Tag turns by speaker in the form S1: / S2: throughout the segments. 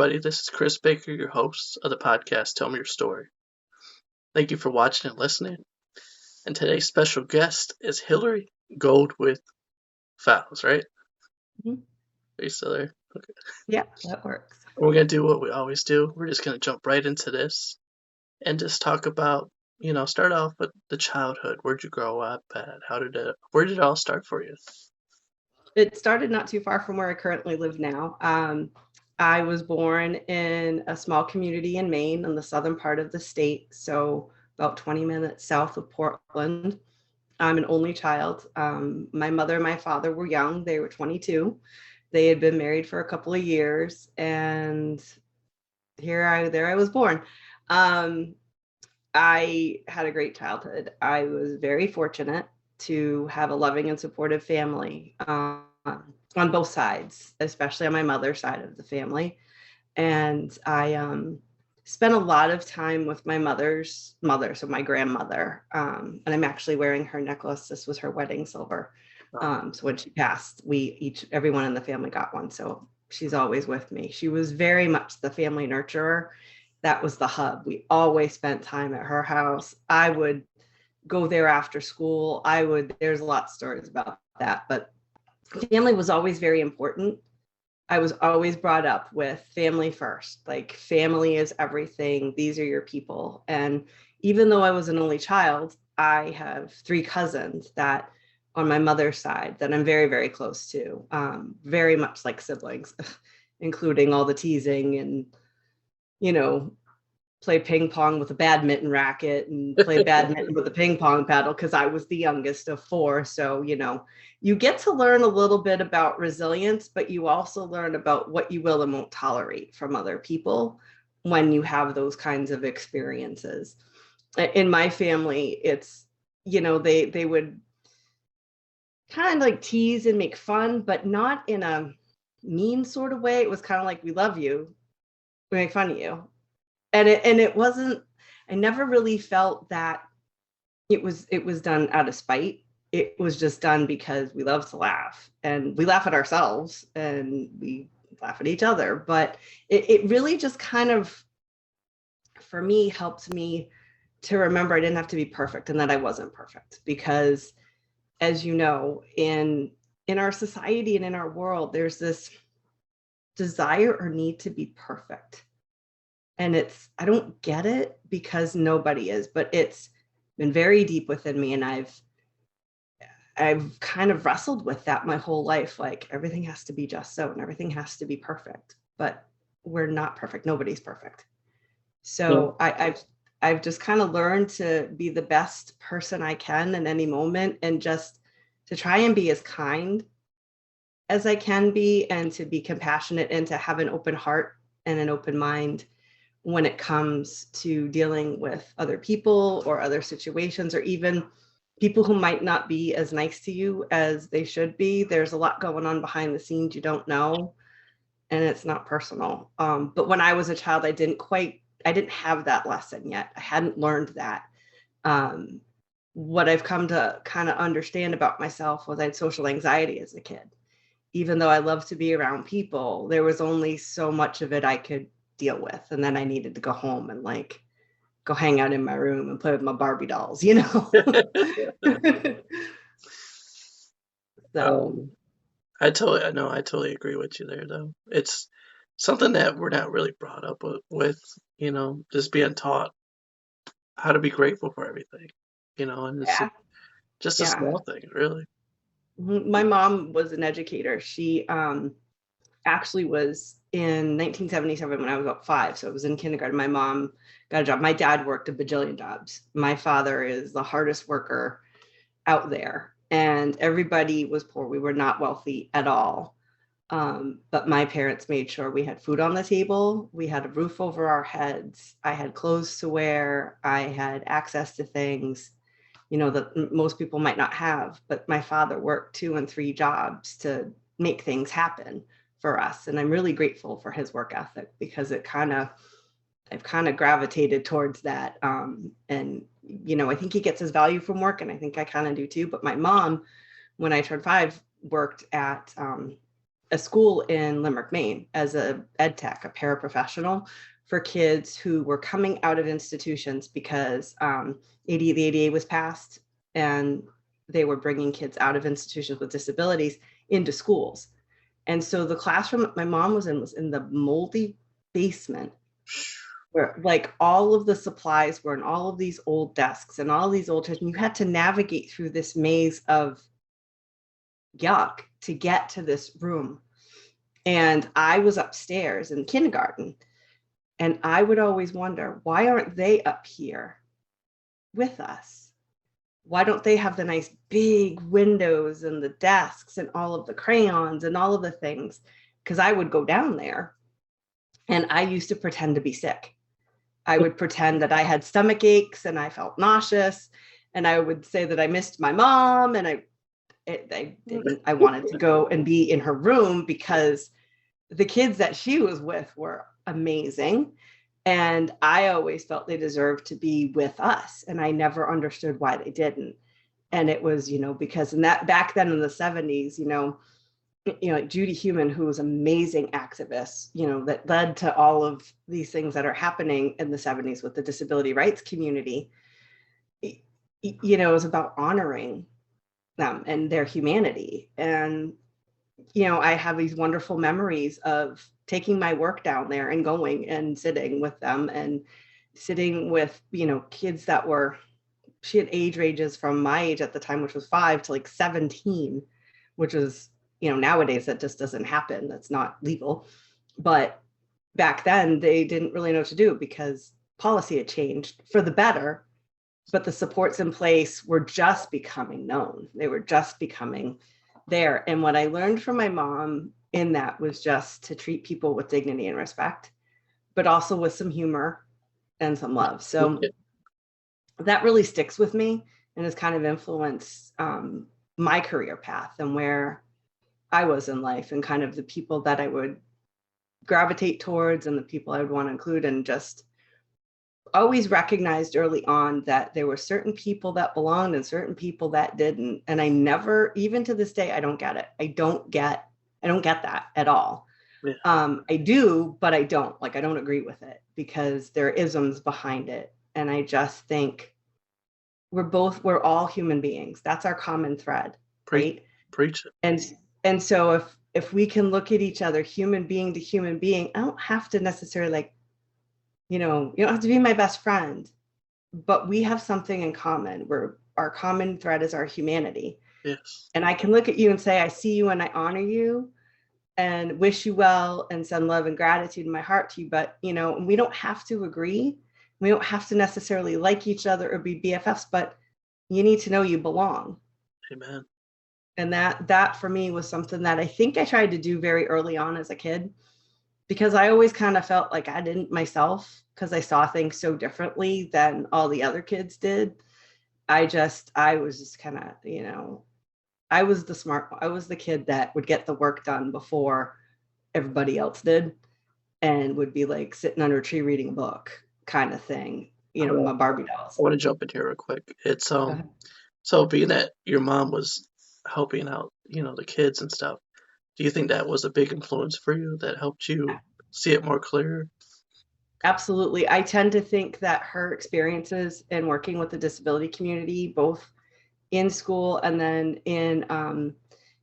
S1: everybody. This is Chris Baker, your host of the podcast Tell Me Your Story. Thank you for watching and listening. And today's special guest is Hillary Goldthwait-Fowles, right?
S2: Mhm.
S1: Are you still there? Okay.
S2: Yeah, that works.
S1: We're going to do what we always do. We're just going to jump right into this and just talk about, start off with the childhood. Where'd you grow up at? Where did it all start for you?
S2: It started not too far from where I currently live now. I was born in a small community in Maine in the southern part of the state, so about 20 minutes south of Portland. I'm an only child. My mother and my father were young. They were 22. They had been married for a couple of years, and there I was born. I had a great childhood. I was very fortunate to have a loving and supportive family on both sides, especially on my mother's side of the family. And I spent a lot of time with my mother's mother, so my grandmother. And I'm actually wearing her necklace. This was her wedding silver. So when she passed, everyone in the family got one. So she's always with me. She was very much the family nurturer. That was the hub. We always spent time at her house. I would go there after school. There's a lot of stories about that, but family was always very important. I was always brought up with family first, like family is everything. These are your people. And even though I was an only child, I have 3 cousins that on my mother's side that I'm very, very close to, very much like siblings, including all the teasing and, play ping pong with a badminton racket and play badminton with a ping pong paddle because I was the youngest of 4. So, you get to learn a little bit about resilience, but you also learn about what you will and won't tolerate from other people when you have those kinds of experiences. In my family, it's, they would kind of like tease and make fun, but not in a mean sort of way. It was kind of like, we love you, we make fun of you. And it wasn't, I never really felt that it was done out of spite. It was just done because we love to laugh, and we laugh at ourselves and we laugh at each other. But it really just kind of, for me, helped me to remember I didn't have to be perfect and that I wasn't perfect. Because as you know, in our society and in our world, there's this desire or need to be perfect. And I don't get it because nobody is, but it's been very deep within me. And I've kind of wrestled with that my whole life. Like everything has to be just so, and everything has to be perfect, but we're not perfect. Nobody's perfect. So yeah. I've just kind of learned to be the best person I can in any moment, and just to try and be as kind as I can be, and to be compassionate, and to have an open heart and an open mind when it comes to dealing with other people or other situations, or even people who might not be as nice to you as they should be. There's a lot going on behind the scenes you don't know, and it's not personal. But when I was a child, I didn't have that lesson yet. I hadn't learned that. What I've come to kind of understand about myself was I had social anxiety as a kid. Even though I love to be around people, there was only so much of it I could deal with, and then I needed to go home and like go hang out in my room and play with my Barbie dolls, So
S1: I totally agree with you there, though. It's something that we're not really brought up with, just being taught how to be grateful for everything, and it's just a small thing, really.
S2: My mom was an educator. She actually was in 1977 when I was about 5. So I was in kindergarten. My mom got a job. My dad worked a bajillion jobs. My father is the hardest worker out there, and everybody was poor. We were not wealthy at all. But my parents made sure we had food on the table. We had a roof over our heads. I had clothes to wear. I had access to things, that most people might not have. But my father worked 2 and 3 jobs to make things happen for us. And I'm really grateful for his work ethic, because I've kind of gravitated towards that. And, I think he gets his value from work, and I think I kind of do too. But my mom, when I turned 5, worked at a school in Limerick, Maine, as a ed tech, a paraprofessional for kids who were coming out of institutions because the ADA was passed, and they were bringing kids out of institutions with disabilities into schools. And so the classroom my mom was in the moldy basement, where like all of the supplies were in all of these old desks and all these old chairs, and you had to navigate through this maze of yuck to get to this room. And I was upstairs in kindergarten, and I would always wonder, why aren't they up here with us? Why don't they have the nice big windows and the desks and all of the crayons and all of the things? Because I would go down there and I used to pretend to be sick. I would pretend that I had stomach aches and I felt nauseous, and I would say that I missed my mom, and I didn't. I wanted to go and be in her room because the kids that she was with were amazing. And I always felt they deserved to be with us. And I never understood why they didn't. And it was, because in that back then in the 70s, like Judy Heumann, who was amazing activist, that led to all of these things that are happening in the 70s with the disability rights community, it was about honoring them and their humanity. And I have these wonderful memories of taking my work down there and going and sitting with them, and sitting with, kids that she had age ranges from my age at the time, which was 5 to like 17, which was, nowadays that just doesn't happen. That's not legal. But back then they didn't really know what to do because policy had changed for the better, but the supports in place were just becoming known. They were just becoming there. And what I learned from my mom in that was just to treat people with dignity and respect, but also with some humor and some love. So that really sticks with me and has kind of influenced my career path and where I was in life, and kind of the people that I would gravitate towards and the people I would want to include, and just always recognized early on that there were certain people that belonged and certain people that didn't. And I never, even to this day, I don't get it. I don't get that at all. Yeah. I do, but I don't agree with it because there are isms behind it. And I just think we're all human beings. That's our common thread, right?
S1: Preach it.
S2: And so if we can look at each other, human being to human being, I don't have to necessarily you don't have to be my best friend, but we have something in common where our common thread is our humanity.
S1: Yes.
S2: And I can look at you and say, I see you and I honor you and wish you well and send love and gratitude in my heart to you. But, we don't have to agree. We don't have to necessarily like each other or be BFFs, but you need to know you belong.
S1: Amen.
S2: And that for me was something that I think I tried to do very early on as a kid, because I always kind of felt like I didn't myself, because I saw things so differently than all the other kids did. I was just kind of, I was the kid that would get the work done before everybody else did, and would be like sitting under a tree reading a book kind of thing, my Barbie dolls.
S1: I want to jump in here real quick. It's so being that your mom was helping out, the kids and stuff, do you think that was a big influence for you that helped you see it more clear?
S2: Absolutely. I tend to think that her experiences in working with the disability community, both in school and then in,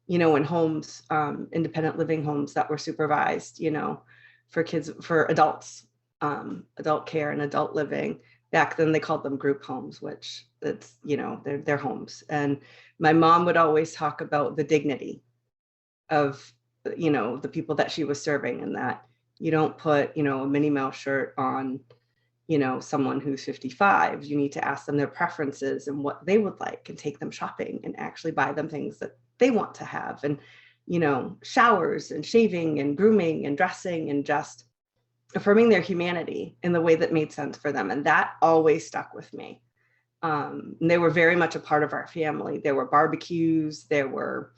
S2: in homes, independent living homes that were supervised, for kids, for adults, adult care and adult living. Back then they called them group homes, which it's, they're homes. And my mom would always talk about the dignity of, the people that she was serving, and that you don't put, a Minnie Mouse shirt on, someone who's 55. You need to ask them their preferences and what they would like, and take them shopping and actually buy them things that they want to have. And, showers and shaving and grooming and dressing, and just affirming their humanity in the way that made sense for them. And that always stuck with me. And they were very much a part of our family. There were barbecues, there were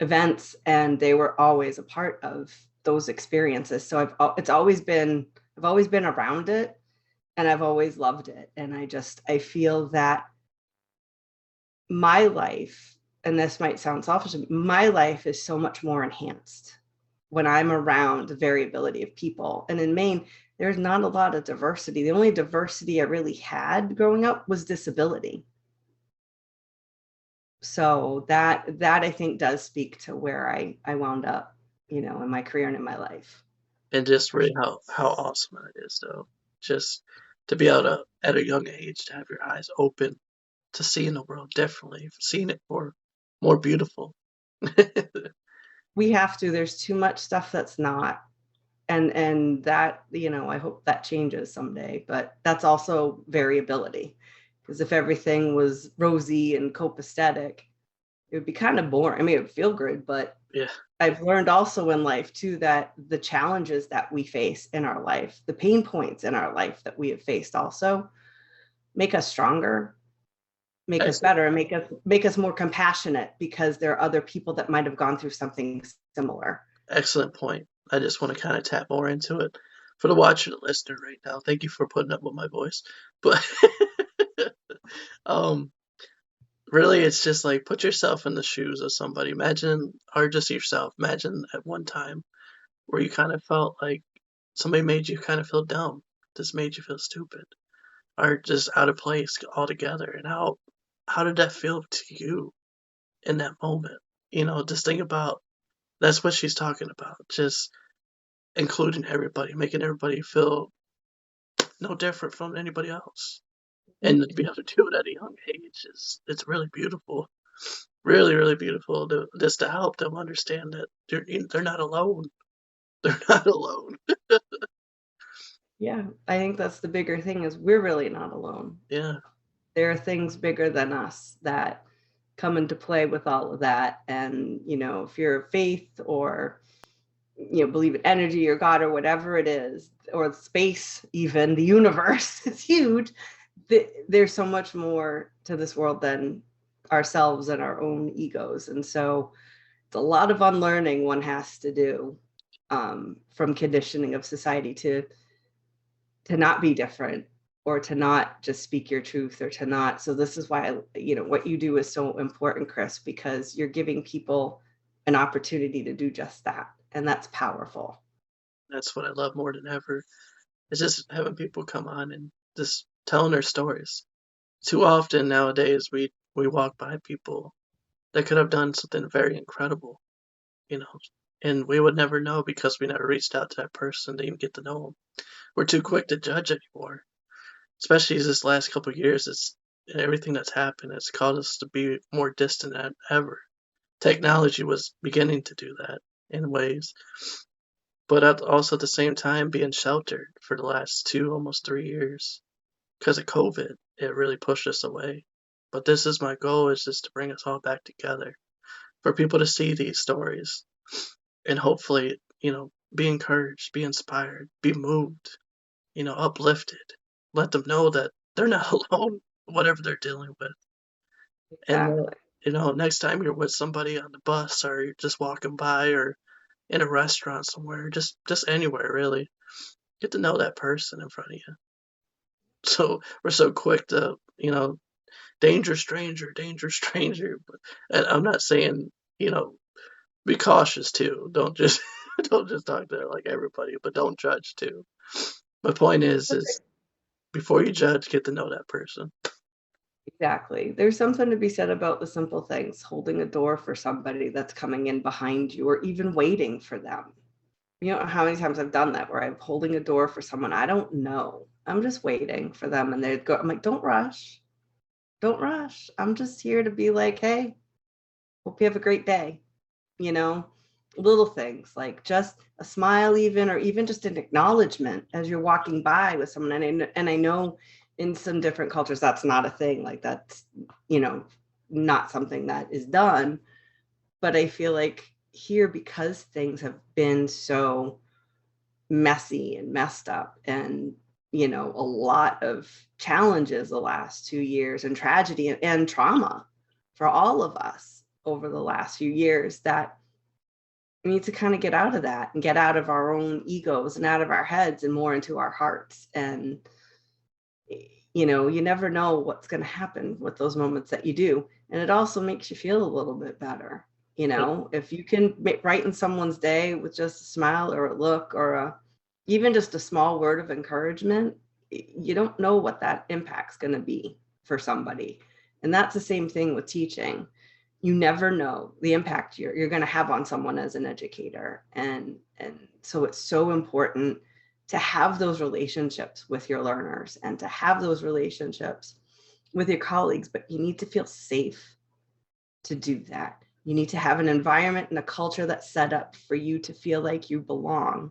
S2: events, and they were always a part of those experiences. So I've always been around it, and I've always loved it. And I feel that my life, and this might sound selfish, my life is so much more enhanced when I'm around the variability of people. And in Maine, there's not a lot of diversity. The only diversity I really had growing up was disability. So that I think does speak to where I wound up, in my career and in my life.
S1: And just
S2: For
S1: really
S2: sure.
S1: how awesome it is, though. Just to be able to, at a young age, to have your eyes open to seeing the world differently, seeing it more beautiful.
S2: We have to. There's too much stuff that's not. And that, I hope that changes someday, but that's also variability. Because if everything was rosy and copacetic, it would be kind of boring. I mean, it would feel good, but
S1: Yeah,
S2: I've learned also in life too that the challenges that we face in our life, the pain points in our life that we have faced also make us stronger, make us
S1: excellent,
S2: better, and make us more compassionate because there are other people that might have gone through something similar.
S1: excellent point. I just want to kind of tap more into it for the watcher and listener right now. Thank you for putting up with my voice, but um, really, it's just like put yourself in the shoes of somebody. Imagine, or just yourself. Imagine at one time where you kind of felt like somebody made you kind of feel dumb, just made you feel stupid, or just out of place altogether. And how did that feel to you in that moment? Just think about that's what she's talking about. Just including everybody, making everybody feel no different from anybody else. And to be able to do it at a young age is it's really beautiful. Really, really beautiful just to help them understand that they're not alone. They're not alone.
S2: Yeah, I think that's the bigger thing is we're really not alone.
S1: Yeah,
S2: There are things bigger than us that come into play with all of that. And, if you're faith or, believe in energy or God or whatever it is, or space, even the universe is huge. There's so much more to this world than ourselves and our own egos. And so it's a lot of unlearning one has to do, from conditioning of society to not be different or to not just speak your truth or to not. So this is why what you do is so important, Chris, because you're giving people an opportunity to do just that, and that's powerful.
S1: that's what I love more than ever. It's just having people come on and just telling their stories. Too often nowadays we walk by people that could have done something very incredible, you know, and we would never know because we never reached out to that person to even get to know them. We're too quick to judge anymore, especially this last couple of years. It's everything that's happened has caused us to be more distant than ever. Technology was beginning to do that in ways, but also at the same time being sheltered for the last almost 3 years because of COVID. It really pushed us away. But this is my goal: is just to bring us all back together for people to see these stories and hopefully, be encouraged, be inspired, be moved, uplifted. Let them know that they're not alone, whatever they're dealing with. And
S2: Exactly.
S1: next time you're with somebody on the bus or you're just walking by or in a restaurant somewhere, just anywhere really, get to know that person in front of you. So we're so quick to, danger stranger. But and I'm not saying, be cautious too. Don't just don't just talk to like everybody, but don't judge too. My point is before you judge, get to know that person.
S2: Exactly. There's something to be said about the simple things, holding a door for somebody that's coming in behind you or even waiting for them. You know how many times I've done that where I'm holding a door for someone I don't know. I'm just waiting for them and they go, I'm like, don't rush. Don't rush. I'm just here to be like, hey, hope you have a great day. You know, little things like just a smile, even, or even just an acknowledgement as you're walking by with someone. And I know in some different cultures, that's not a thing. Like that's, not something that is done. But I feel like here, because things have been so messy and messed up and a lot of challenges the last 2 years and tragedy and trauma for all of us over the last few years, that we need to kind of get out of that and get out of our own egos and out of our heads and more into our hearts. And you never know what's going to happen with those moments that you do, and it also makes you feel a little bit better, You know, if you can brighten someone's day with just a smile or a look or even just a small word of encouragement, you don't know what that impact's going to be for somebody. And that's the same thing with teaching. You never know the impact you're going to have on someone as an educator. And so it's so important to have those relationships with your learners and to have those relationships with your colleagues, but you need to feel safe to do that. You need to have an environment and a culture that's set up for you to feel like you belong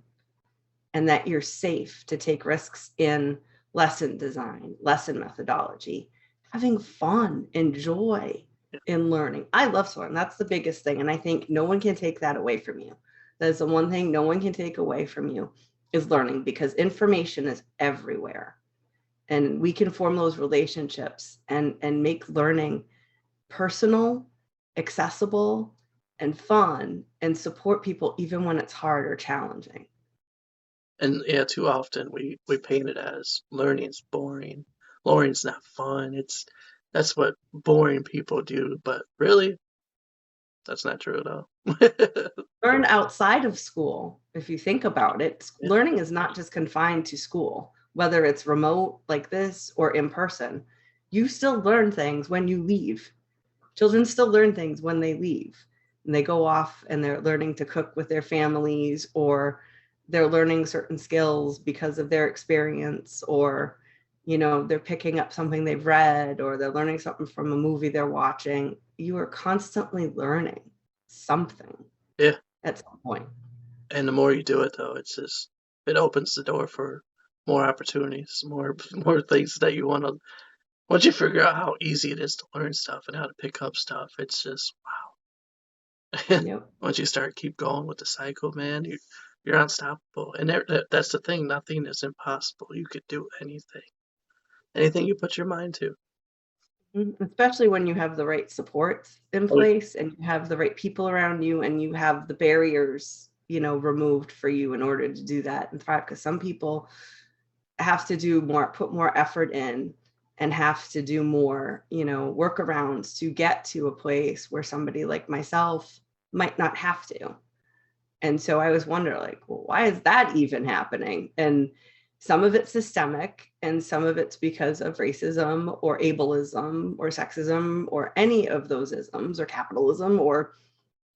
S2: and that you're safe to take risks in lesson design, lesson methodology, having fun and joy in learning. I love to learn. That's the biggest thing. And I think no one can take that away from you. That is the one thing no one can take away from you is learning, because information is everywhere. And we can form those relationships and make learning personal, accessible, and fun, and support people even when it's hard or challenging.
S1: And yeah, too often we paint it as learning's boring. Learning's not fun. That's what boring people do, but really, that's not true at all.
S2: Learn outside of school. If you think about it,
S1: Yeah,
S2: learning is not just confined to school, whether it's remote like this or in person. You still learn things when you leave. Children still learn things when they leave and they go off and they're learning to cook with their families, or they're learning certain skills because of their experience, or they're picking up something they've read, or they're learning something from a movie they're watching. You are constantly learning something
S1: yeah.
S2: at some point.
S1: And the more you do it, though, it opens the door for more opportunities, more things that you want to. Once you figure out how easy it is to learn stuff and how to pick up stuff, it's just wow.
S2: Yep.
S1: Once you keep going with the cycle, man, you're unstoppable. And that's the thing. Nothing is impossible. You could do anything you put your mind to.
S2: Especially when you have the right supports in
S1: Oh,
S2: place and you have the right people around you and you have the barriers, removed for you in order to do that and thrive. Because some people have to put more effort in and have to do more, workarounds to get to a place where somebody like myself might not have to. And so I always wonder, like, well, why is that even happening? And some of it's systemic, and some of it's because of racism or ableism or sexism or any of those isms, or capitalism, or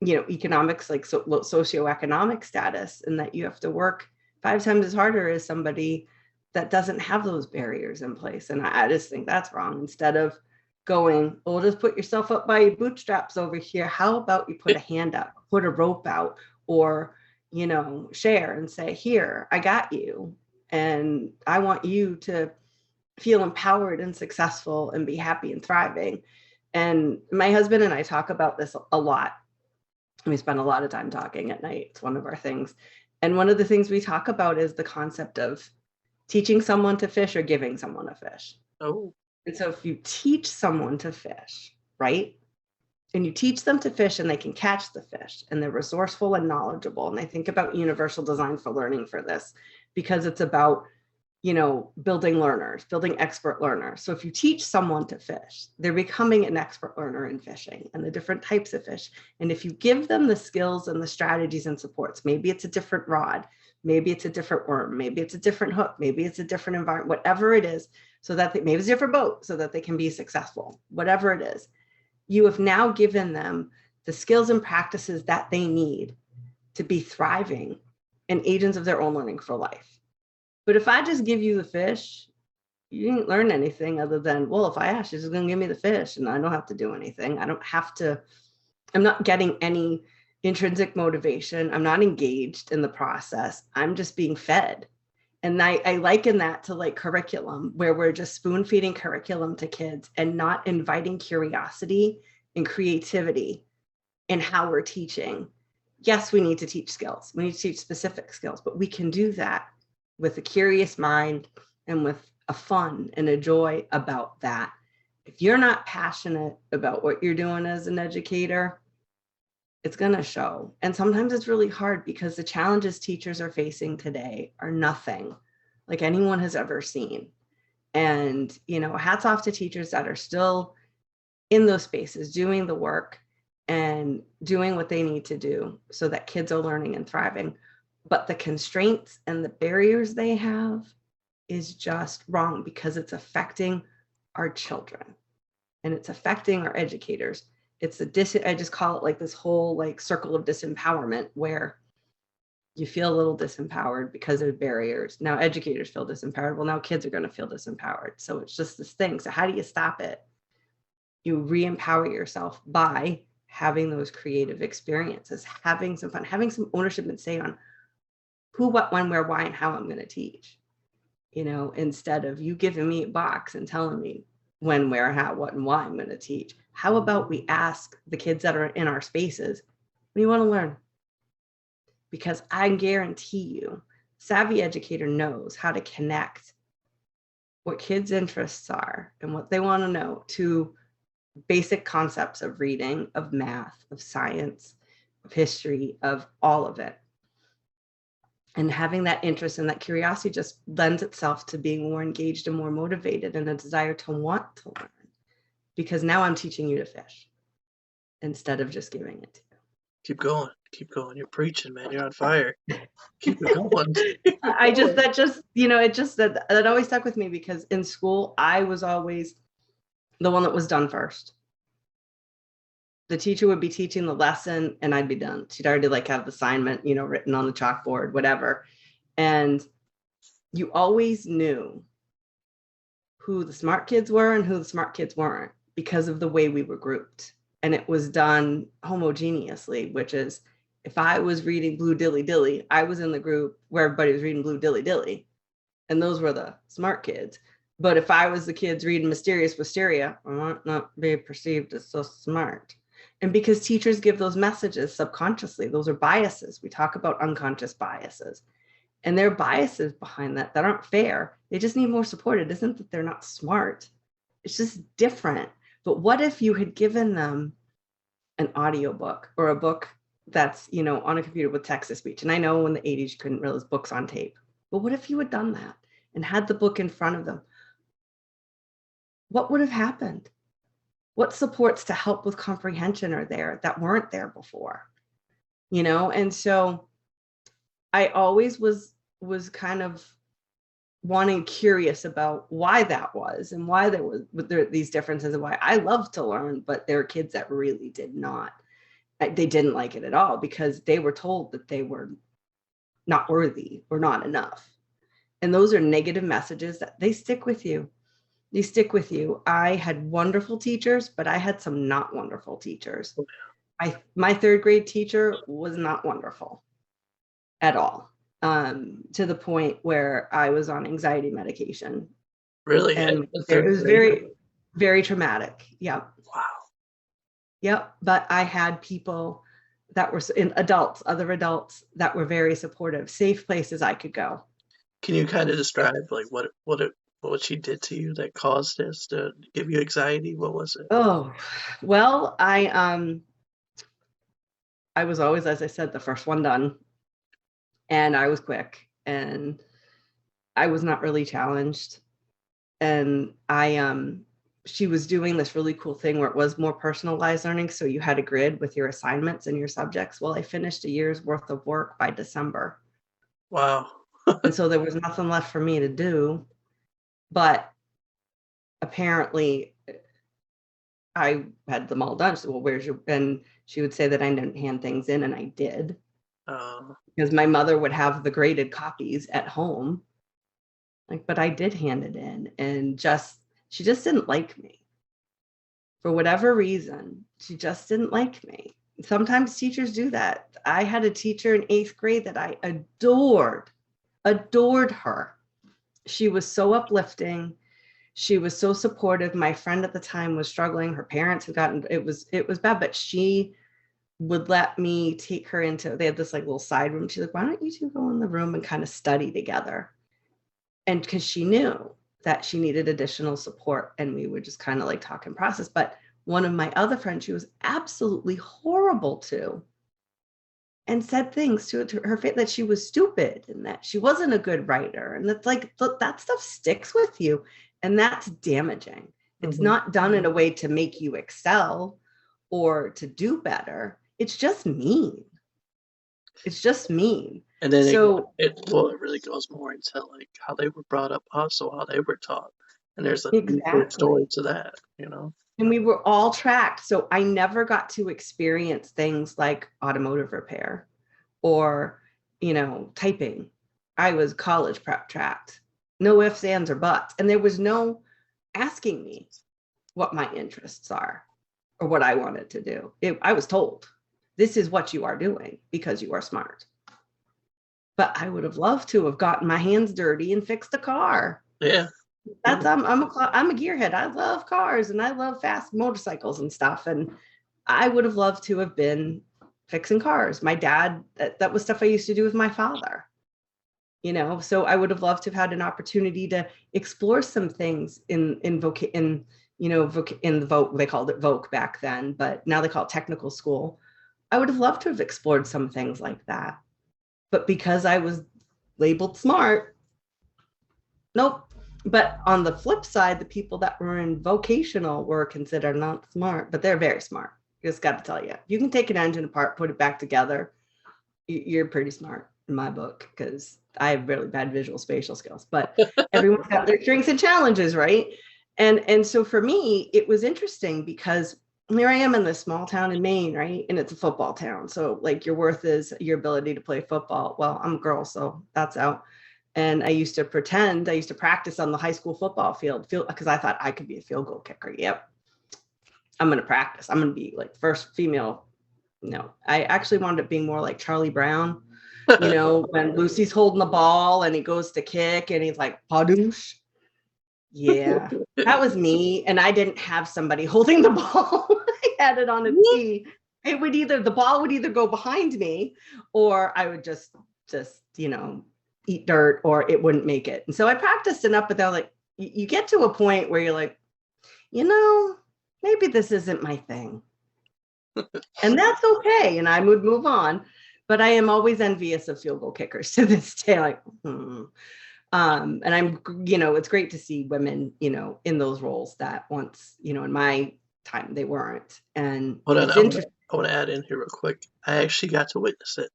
S2: economics, like socioeconomic status, and that you have to work 5 times as harder as somebody that doesn't have those barriers in place. And I just think that's wrong. Instead of going, well, just put yourself up by your bootstraps over here, how about you put a hand up, put a rope out, or share and say, here, I got you, and I want you to feel empowered and successful and be happy and thriving. And my husband and I talk about this a lot. We spend a lot of time talking at night. It's one of our things. And one of the things we talk about is the concept of teaching someone to fish or giving someone a fish.
S1: oh,
S2: And so if you teach someone to fish, right? And you teach them to fish and they can catch the fish and they're resourceful and knowledgeable. And I think about universal design for learning for this, because it's about, building learners, building expert learners. So if you teach someone to fish, they're becoming an expert learner in fishing and the different types of fish. And if you give them the skills and the strategies and supports, maybe it's a different rod, maybe it's a different worm, maybe it's a different hook, maybe it's a different environment, whatever it is, so that maybe it's a different boat so that they can be successful, whatever it is. You have now given them the skills and practices that they need to be thriving and agents of their own learning for life. But if I just give you the fish, you didn't learn anything other than, well, if I ask, you're just going to give me the fish and I don't have to do anything. I'm not getting any intrinsic motivation. I'm not engaged in the process. I'm just being fed. And I liken that to like curriculum, where we're just spoon feeding curriculum to kids and not inviting curiosity and creativity in how we're teaching. Yes, we need to teach skills. We need to teach specific skills, but we can do that with a curious mind and with a fun and a joy about that. If you're not passionate about what you're doing as an educator, it's going to show. And sometimes it's really hard because the challenges teachers are facing today are nothing like anyone has ever seen. And, hats off to teachers that are still in those spaces doing the work and doing what they need to do so that kids are learning and thriving. But the constraints and the barriers they have is just wrong because it's affecting our children and it's affecting our educators. It's I just call it like this whole like circle of disempowerment where you feel a little disempowered because of barriers. Now educators feel disempowered. Well, now kids are going to feel disempowered. So it's just this thing. So how do you stop it? You re-empower yourself by having those creative experiences, having some fun, having some ownership and say on who, what, when, where, why, and how I'm going to teach. You know, instead of you giving me a box and telling me when, where, how, what, and why I'm going to teach. How about we ask the kids that are in our spaces, what do you want to learn? Because I guarantee you, savvy educator knows how to connect what kids' interests are and what they want to know to basic concepts of reading, of math, of science, of history, of all of it. And having that interest and that curiosity just lends itself to being more engaged and more motivated and a desire to want to learn. Because now I'm teaching you to fish instead of just giving it to you.
S1: Keep going. Keep going. You're preaching, man. You're on fire. Keep it going.
S2: That always stuck with me because in school, I was always the one that was done first. The teacher would be teaching the lesson and I'd be done. She'd already like have the assignment, you know, written on the chalkboard, whatever. And you always knew who the smart kids were and who the smart kids weren't because of the way we were grouped. And it was done homogeneously, which is if I was reading Blue Dilly Dilly, I was in the group where everybody was reading Blue Dilly Dilly. And those were the smart kids. But if I was the kids reading Mysterious Wisteria, I might not be perceived as so smart. And because teachers give those messages subconsciously, those are biases. We talk about unconscious biases. And there are biases behind that aren't fair. They just need more support. It isn't that they're not smart. It's just different. But what if you had given them an audiobook or a book that's, you know, on a computer with text to speech? And I know in the 80s you couldn't realize books on tape. But what if you had done that and had the book in front of them? What would have happened? What supports to help with comprehension are there that weren't there before? You know, and so I always was kind of curious about why that was and why there these differences and why I love to learn, but there are kids that really did not. They didn't like it at all because they were told that they were not worthy or not enough. And those are negative messages that they stick with you. They stick with you. I had wonderful teachers, but I had some not wonderful teachers. My third grade teacher was not wonderful at all, to the point where I was on anxiety medication.
S1: Really?
S2: And it was very, very traumatic. Yep.
S1: Wow.
S2: Yep. But I had people that were other adults that were very supportive, safe places I could go.
S1: Can you kind of describe like what she did to you that caused this to give you anxiety? What was it?
S2: Oh, well, I was always, as I said, the first one done. And I was quick and I was not really challenged. And she was doing this really cool thing where it was more personalized learning. So you had a grid with your assignments and your subjects. Well, I finished a year's worth of work by December.
S1: Wow.
S2: And so there was nothing left for me to do. But apparently I had them all done. So, well, where's your, and she would say that I didn't hand things in, and I did. Because my mother would have the graded copies at home. Like, but I did hand it in, and she just didn't like me. For whatever reason, she just didn't like me. Sometimes teachers do that. I had a teacher in 8th grade that I adored her. She was so uplifting. She was so supportive. My friend at the time was struggling. Her parents had gotten, it was bad, but she would let me take her into, they had this like little side room. She's like, why don't you two go in the room and kind of study together? And because she knew that she needed additional support, and we would just kind of like talk and process. But one of my other friends, she was absolutely horrible to, and said things to her face that she was stupid and that she wasn't a good writer. And that's like, that stuff sticks with you, and that's damaging. It's not done in a way to make you excel or to do better. It's just mean. It's just mean.
S1: And then
S2: So
S1: it really goes more into like how they were brought up, also how they were taught, and there's a deeper story
S2: exactly.
S1: to that, you know.
S2: And we were all tracked. So I never got to experience things like automotive repair or, typing. I was college prep tracked. No ifs, ands, or buts. And there was no asking me what my interests are or what I wanted to do. I was told, this is what you are doing because you are smart. But I would have loved to have gotten my hands dirty and fixed a car.
S1: Yeah.
S2: That's I'm a gearhead. I love cars and I love fast motorcycles and stuff. And I would have loved to have been fixing cars. My dad, that was stuff I used to do with my father. So I would have loved to have had an opportunity to explore some things in the voc, they called it voc back then, but now they call it technical school. I would have loved to have explored some things like that. But because I was labeled smart, nope. But on the flip side, the people that were in vocational were considered not smart, but they're very smart. I just got to tell you, you can take an engine apart, put it back together. You're pretty smart in my book, because I have really bad visual spatial skills, but everyone's got their strengths and challenges, right? And so for me, it was interesting because here I am in this small town in Maine, right? And it's a football town. So like your worth is your ability to play football. Well, I'm a girl, so that's out. And I used to practice on the high school football field because I thought I could be a field goal kicker. Yep. I'm going to practice. I'm going to be like first female. No, I actually wound up being more like Charlie Brown, when Lucy's holding the ball and he goes to kick and he's like, padoosh. Yeah, that was me. And I didn't have somebody holding the ball. I had it on a tee. The ball would either go behind me or I would just, eat dirt or it wouldn't make it. And so I practiced enough, but they're like, you get to a point where you're like, maybe this isn't my thing. And that's okay. And I would move on. But I am always envious of field goal kickers to this day. Like, and I'm, it's great to see women, in those roles that once, in my time, they weren't. And
S1: Hold on,
S2: it's interesting.
S1: I want to add in here real quick. I actually got to witness it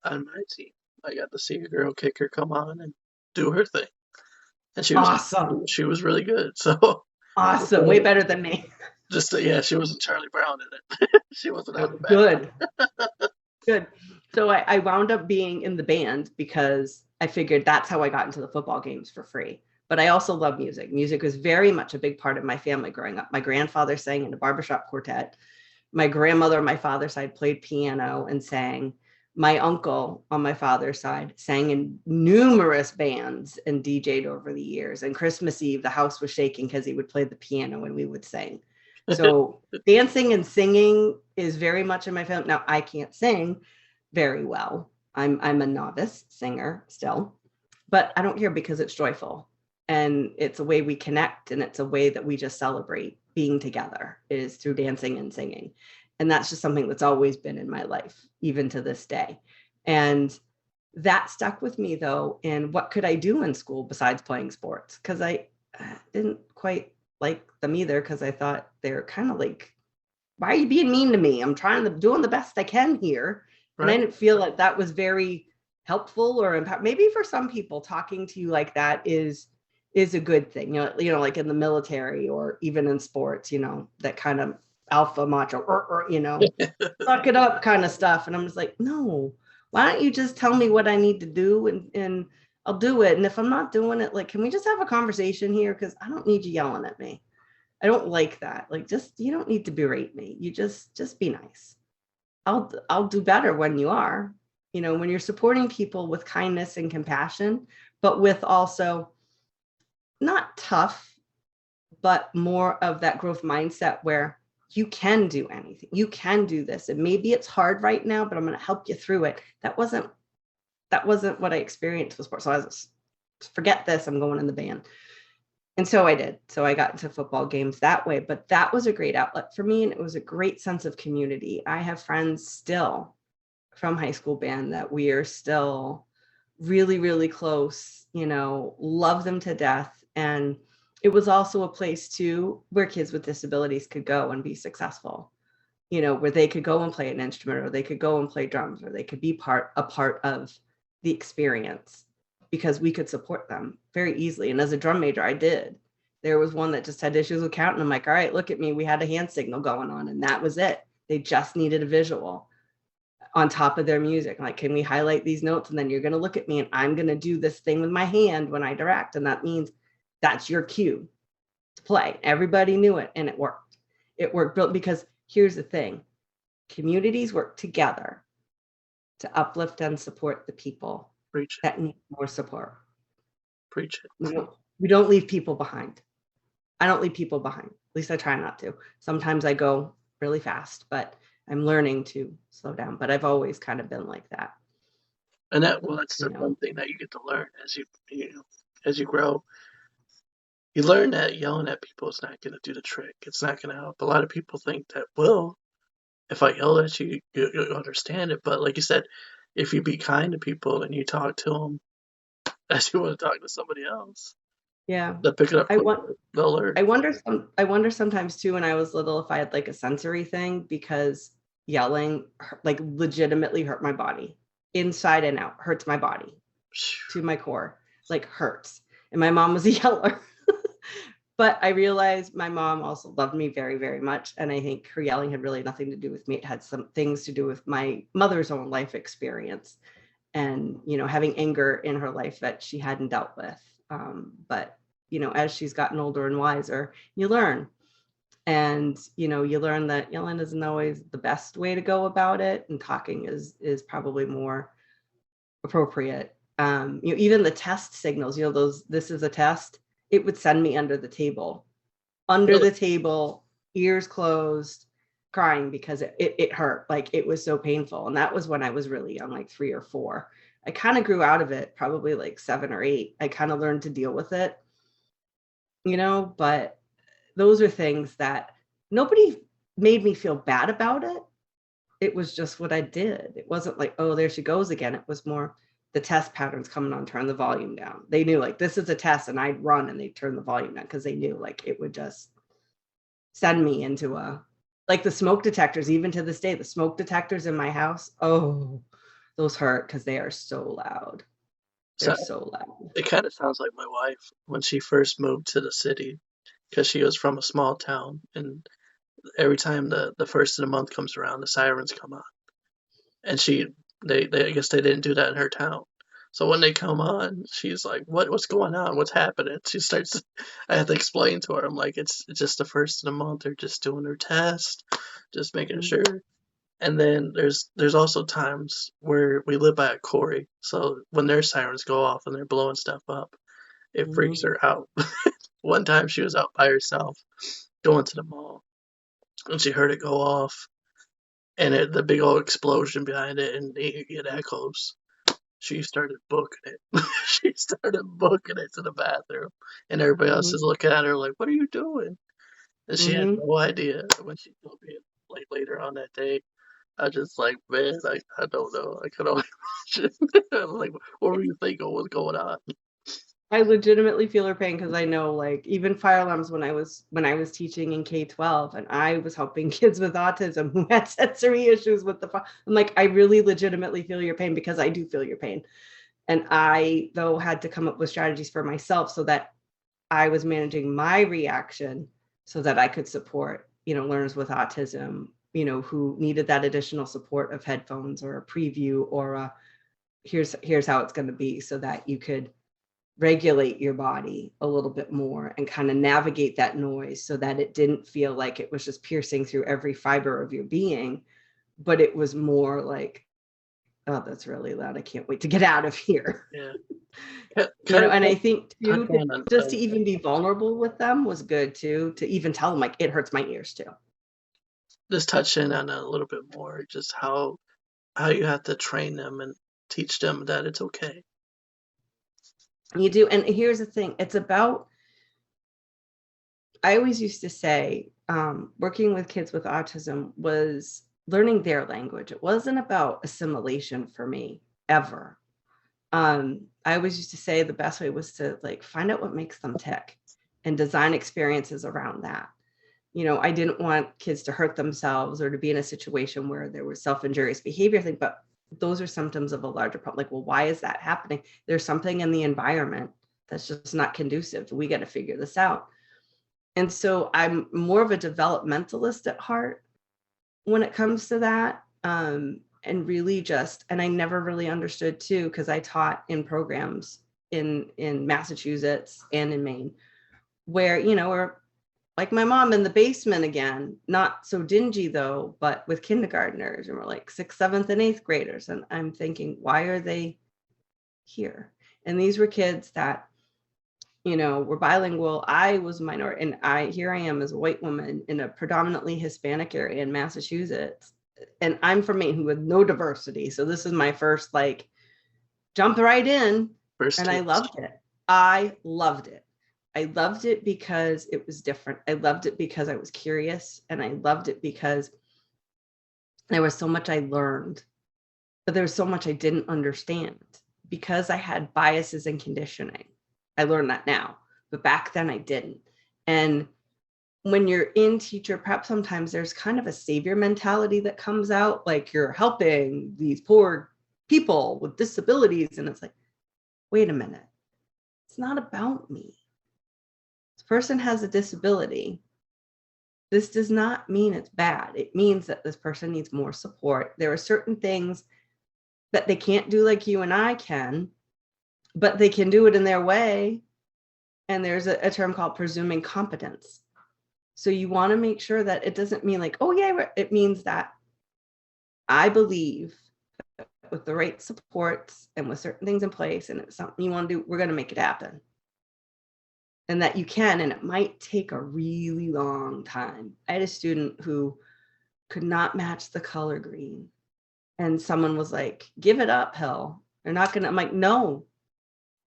S1: on my team. I got to see a girl kicker come on and do her thing, and
S2: Awesome.
S1: she was really good. So
S2: Awesome, way better than me.
S1: She wasn't Charlie Brown in it. She wasn't on the back.
S2: Good. So I wound up being in the band because I figured that's how I got into the football games for free. But I also love music. Music was very much a big part of my family growing up. My grandfather sang in a barbershop quartet. My grandmother on my father's side played piano and sang. My uncle on my father's side sang in numerous bands and DJ'd over the years. And Christmas Eve, the house was shaking because he would play the piano and we would sing. So dancing and singing is very much in my family. Now, I can't sing very well. I'm a novice singer still, but I don't care because it's joyful and it's a way we connect and it's a way that we just celebrate being together is through dancing and singing. And that's just something that's always been in my life, even to this day. And that stuck with me though. And what could I do in school besides playing sports? Because I didn't quite like them either, because I thought they're kind of like, why are you being mean to me? I'm doing the best I can here. Right. And I didn't feel like that was very helpful or impact. Maybe for some people, talking to you like that is a good thing, like in the military or even in sports, that kind of alpha macho, suck it up kind of stuff. And I'm just like, no, why don't you just tell me what I need to do and I'll do it. And if I'm not doing it, like, can we just have a conversation here? Because I don't need you yelling at me. I don't like that. Like, you don't need to berate me. You just be nice. I'll do better when you are, when you're supporting people with kindness and compassion, but with also not tough, but more of that growth mindset where you can do anything. You can do this. And maybe it's hard right now, but I'm going to help you through it. That wasn't what I experienced with sports. So I was, forget this, I'm going in the band. And so I did. So I got into football games that way, but that was a great outlet for me. And it was a great sense of community. I have friends still from high school band that we are still really, really close, love them to death. And it was also a place too where kids with disabilities could go and be successful. where they could go and play an instrument, or they could go and play drums, or they could be a part of the experience, because we could support them very easily. And as a drum major, I did. There was one that just had issues with counting. I'm like, all right, look at me. We had a hand signal going on, and that was it. They just needed a visual on top of their music. Like, can we highlight these notes? And then you're going to look at me, and I'm going to do this thing with my hand when I direct. And that means that's your cue to play. Everybody knew it, and it worked. It worked because here's the thing. Communities work together to uplift and support the people
S1: Preach it.
S2: that need more support.
S1: Preach it.
S2: We don't leave people behind. I don't leave people behind. At least I try not to. Sometimes I go really fast, but I'm learning to slow down. But I've always kind of been like that.
S1: And that's the one thing that you get to learn as you grow. You learn that yelling at people is not going to do the trick. It's not going to help. A lot of people think that, well, if I yell at you, you'll understand it. But like you said, if you be kind to people and you talk to them as you want to talk to somebody else,
S2: yeah,
S1: they'll pick it up. They'll learn.
S2: I wonder sometimes too, when I was little, if I had like a sensory thing, because yelling like legitimately hurt my body inside and out, hurts my body to my core, like hurts. And my mom was a yeller. But I realized my mom also loved me very, very much. And I think her yelling had really nothing to do with me. It had some things to do with my mother's own life experience and, having anger in her life that she hadn't dealt with. But, as she's gotten older and wiser, you learn. And, you learn that yelling isn't always the best way to go about it. And talking is probably more appropriate. Even the test signals, this is a test. It would send me under the table, ears closed, crying because it hurt. Like, it was so painful. And that was when I was really young, like 3 or 4. I kind of grew out of it, probably like 7 or 8. I kind of learned to deal with it, but those are things that nobody made me feel bad about it. It was just what I did. It wasn't like, oh, there she goes again. It was more, the test patterns coming on, turn the volume down. They knew, like, this is a test, and I'd run and they'd turn the volume down because they knew, like, it would just send me into like the smoke detectors. Even to this day, the smoke detectors in my house, oh, those hurt because they are so loud. They're so loud.
S1: It kind of sounds like my wife when she first moved to the city, because she was from a small town, and every time the first of the month comes around, the sirens come on, and they I guess they didn't do that in her town. So when they come on, she's like, what's going on? What's happening? I have to explain to her. I'm like, it's just the first of the month. They're just doing their test, just making sure. And then there's also times where we live by a quarry. So when their sirens go off and they're blowing stuff up, it freaks her out. One time she was out by herself going to the mall, and she heard it go off, and the big old explosion behind it, and it echoes. She started booking it. She started booking it to the bathroom, and everybody else is looking at her like, "What are you doing?" And she had no idea. When she told me like later on that day, I was just like, "Man, I don't know. I could only imagine." Like, what were you thinking? What's going on?
S2: I legitimately feel her pain, because I know, like, even fire alarms, when I was teaching in K-12, and I was helping kids with autism who had sensory issues with I'm like, I really legitimately feel your pain, because I do feel your pain. And I, though, had to come up with strategies for myself so that I was managing my reaction so that I could support, learners with autism, who needed that additional support of headphones or a preview or here's how it's going to be, so that you could regulate your body a little bit more and kind of navigate that noise, so that it didn't feel like it was just piercing through every fiber of your being, but it was more like, oh, that's really loud. I can't wait to get out of here.
S1: Yeah.
S2: And I think too, just to even be vulnerable with them was good too, to even tell them, like, it hurts my ears too.
S1: Just touch in on a little bit more, just how you have to train them and teach them that it's okay.
S2: You do. And here's the thing, it's about, I always used to say, working with kids with autism was learning their language. It wasn't about assimilation for me, ever. I always used to say the best way was to, like, find out what makes them tick and design experiences around that. I didn't want kids to hurt themselves or to be in a situation where there was self-injurious behavior thing, but those are symptoms of a larger problem. Like, well, why is that happening? There's something in the environment that's just not conducive. We got to figure this out. And so I'm more of a developmentalist at heart when it comes to that. And really and I never really understood too, because I taught in programs in Massachusetts and in Maine, where, we're like my mom in the basement again, not so dingy though, but with kindergartners, and we're like 6th, 7th, and 8th graders. And I'm thinking, why are they here? And these were kids that, were bilingual. I was a minority, and here I am as a white woman in a predominantly Hispanic area in Massachusetts. And I'm from Maine, who had no diversity. So this is my first, like, jump right in. And I loved it. I loved it. I loved it because it was different. I loved it because I was curious, and I loved it because there was so much I learned, but there was so much I didn't understand because I had biases and conditioning. I learned that now, but back then I didn't. And when you're in teacher prep, sometimes there's kind of a savior mentality that comes out, like you're helping these poor people with disabilities. And it's like, wait a minute, it's not about me. This person has a disability. This does not mean it's bad. It means that this person needs more support. There are certain things that they can't do like you and I can, but they can do it in their way. And there's a term called presuming competence. So you want to make sure that it doesn't mean like, oh yeah, it means that I believe that with the right supports and with certain things in place, and it's something you want to do, we're going to make it happen. And that you can, and it might take a really long time. I had a student who could not match the color green. And someone was like, give it up, Hill. They're not going to, I'm like, no,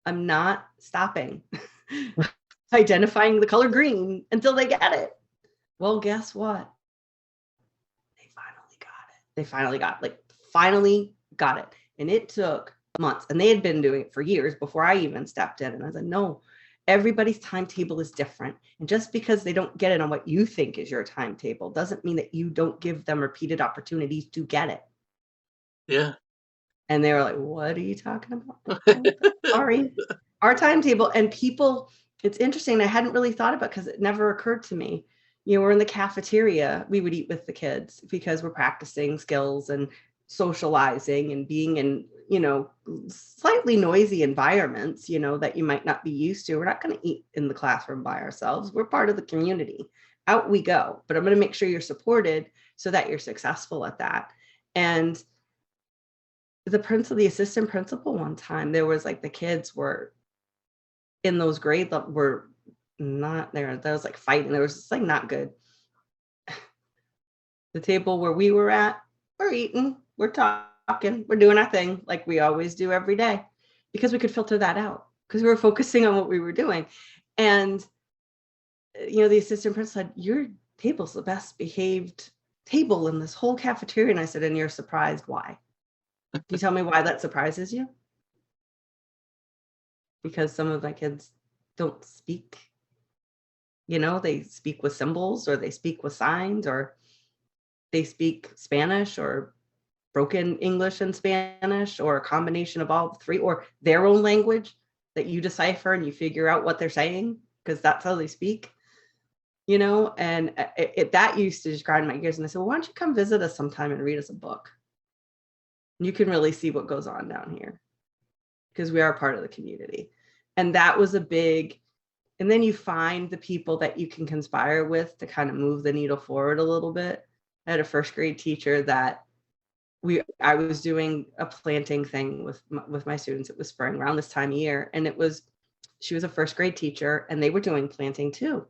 S2: I'm not stopping identifying the color green until they get it. Well, guess what? They finally got it. And it took months, and they had been doing it for years before I even stepped in. And I was like, no, everybody's timetable is different. And just because they don't get it on what you think is your timetable doesn't mean that you don't give them repeated opportunities to get it.
S1: Yeah.
S2: And they were like, what are you talking about? Sorry. Our timetable. And people, it's interesting. I hadn't really thought about, because it never occurred to me. We're in the cafeteria. We would eat with the kids because we're practicing skills and socializing and being in, slightly noisy environments, that you might not be used to. We're not going to eat in the classroom by ourselves. We're part of the community. Out we go. But I'm going to make sure you're supported so that you're successful at that. And the assistant principal, one time, there was like the kids were in those grade levels were not there. That was like fighting. There was just like not good. The table where we were at, we're eating, we're talking, we're doing our thing like we always do every day, because we could filter that out because we were focusing on what we were doing. And the assistant principal said, your table's the best behaved table in this whole cafeteria. And I said, and you're surprised why? Can you tell me why that surprises you? Because some of my kids don't speak. They speak with symbols, or they speak with signs, or they speak Spanish or broken English and Spanish, or a combination of all three, or their own language that you decipher and you figure out what they're saying because that's how they speak. And that used to just grind my gears. And I said, well, why don't you come visit us sometime and read us a book? You can really see what goes on down here because we are part of the community. And that was a big, and then you find the people that you can conspire with to kind of move the needle forward a little bit. I had a first grade teacher that I was doing a planting thing with my students. It was spring around this time of year. And she was a first grade teacher, and they were doing planting too.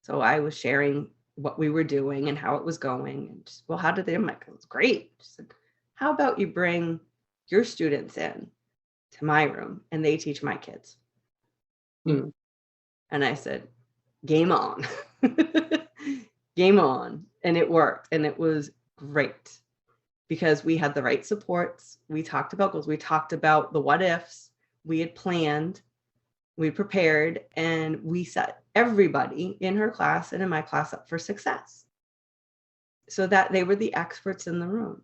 S2: So I was sharing what we were doing and how it was going. And just, well, how did they? I'm like, it was great. She said, how about you bring your students in to my room and they teach my kids? And I said, game on. Game on. And it worked. And it was great because we had the right supports. We talked about goals. We talked about the what ifs. We had planned. We prepared, and we set everybody in her class and in my class up for success, so that they were the experts in the room.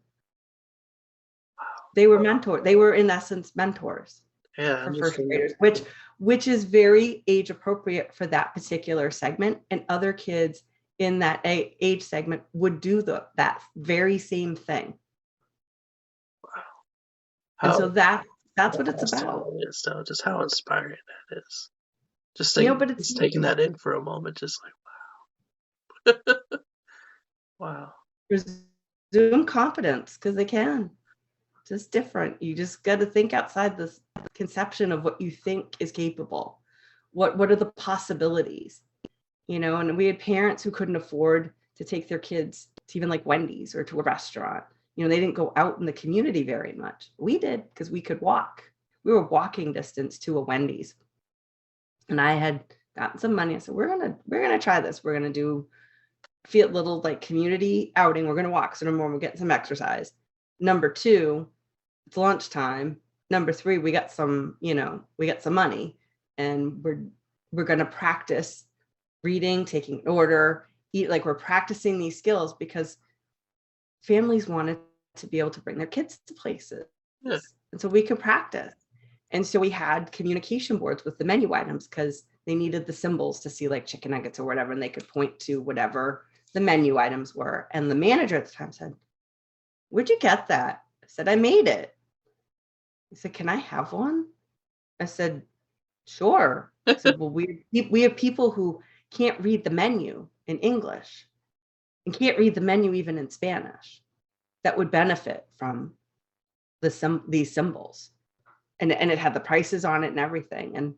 S2: They were mentor. They were in essence mentors
S1: Yeah, I
S2: for first
S1: understand that.
S2: graders, which is very age appropriate for that particular segment. And other kids in that age segment would do that very same thing. And so
S1: How
S2: that's what it's
S1: awesome
S2: about.
S1: it is, though, just how inspiring that is.
S2: But it's,
S1: Just taking that in for a moment, just like, wow.
S2: presume competence, because they can. Just different. You just got to think outside this conception of what you think is capable. What are the possibilities? And we had parents who couldn't afford to take their kids to even like Wendy's or to a restaurant. They didn't go out in the community very much. We did, because we could walk. We were walking distance to a Wendy's. And I had gotten some money. I said, we're gonna try this. We're gonna do little like community outing. We're gonna walk. So number one, we're getting some exercise. Number two, it's lunchtime. Number three, we got some money, and we're gonna practice reading, taking order, eat, like we're practicing these skills because families wanted to be able to bring their kids to places.
S1: Yeah.
S2: And so we could practice. And so we had communication boards with the menu items, because they needed the symbols to see like chicken nuggets or whatever, and they could point to whatever the menu items were. And the manager at the time said, "Where'd you get that?" I said, "I made it." He said, "Can I have one?" I said, "Sure." I said, "Well, we have people who can't read the menu in English and can't read the menu even in Spanish that would benefit from these symbols." And it had the prices on it and everything. And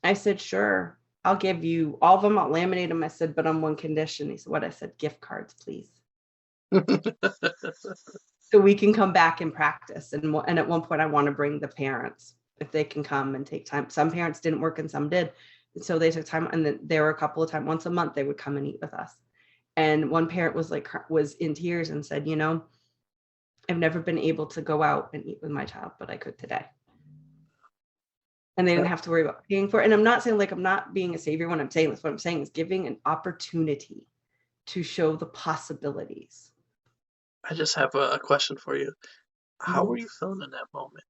S2: I said, "Sure, I'll give you all of them. I'll laminate them." I said, "But on one condition." He said, "What?" I said, "Gift cards, please." So we can come back and practice. And at one point, I want to bring the parents, if they can come and take time. Some parents didn't work and some did. And so they took time. And then there were a couple of times, once a month, they would come and eat with us. And one parent was in tears and said, "I've never been able to go out and eat with my child, but I could today." And they didn't have to worry about paying for it. And I'm not saying like I'm not being a savior when I'm saying this. What I'm saying is giving an opportunity to show the possibilities.
S1: I just have a question for you. How were you feeling in that moment?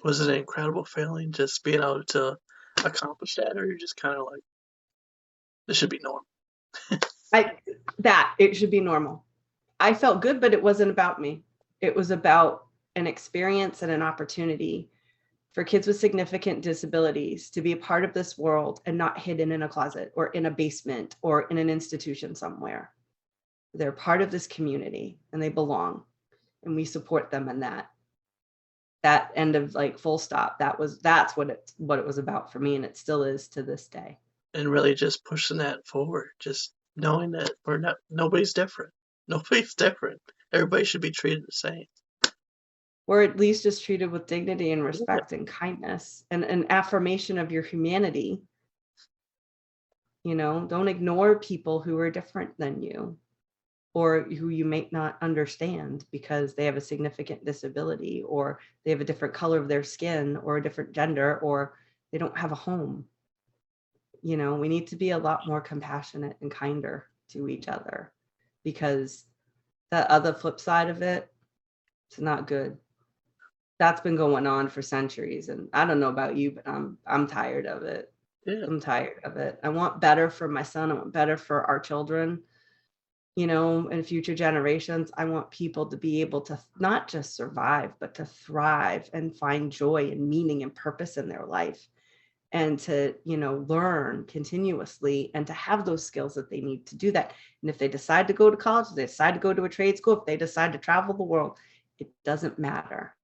S1: Was it an incredible feeling just being able to accomplish that, or you're just kind of like, this should be normal?
S2: It should be normal. I felt good, but it wasn't about me. It was about an experience and an opportunity for kids with significant disabilities to be a part of this world and not hidden in a closet or in a basement or in an institution somewhere. They're part of this community and they belong, and we support them in that end of like full stop. That's what it was about for me, and it still is to this day.
S1: And really just pushing that forward, just knowing that nobody's different. Nobody's different. Everybody should be treated the same.
S2: Or at least just treated with dignity and respect and kindness and an affirmation of your humanity. Don't ignore people who are different than you or who you may not understand because they have a significant disability or they have a different color of their skin or a different gender or they don't have a home. We need to be a lot more compassionate and kinder to each other, because the other flip side of it, it's not good. That's been going on for centuries, and I don't know about you, but I'm tired of it.
S1: Yeah.
S2: I'm tired of it. I want better for my son. I want better for our children, and future generations. I want people to be able to not just survive, but to thrive and find joy and meaning and purpose in their life, and to, learn continuously and to have those skills that they need to do that. And if they decide to go to college, if they decide to go to a trade school, if they decide to travel the world, it doesn't matter.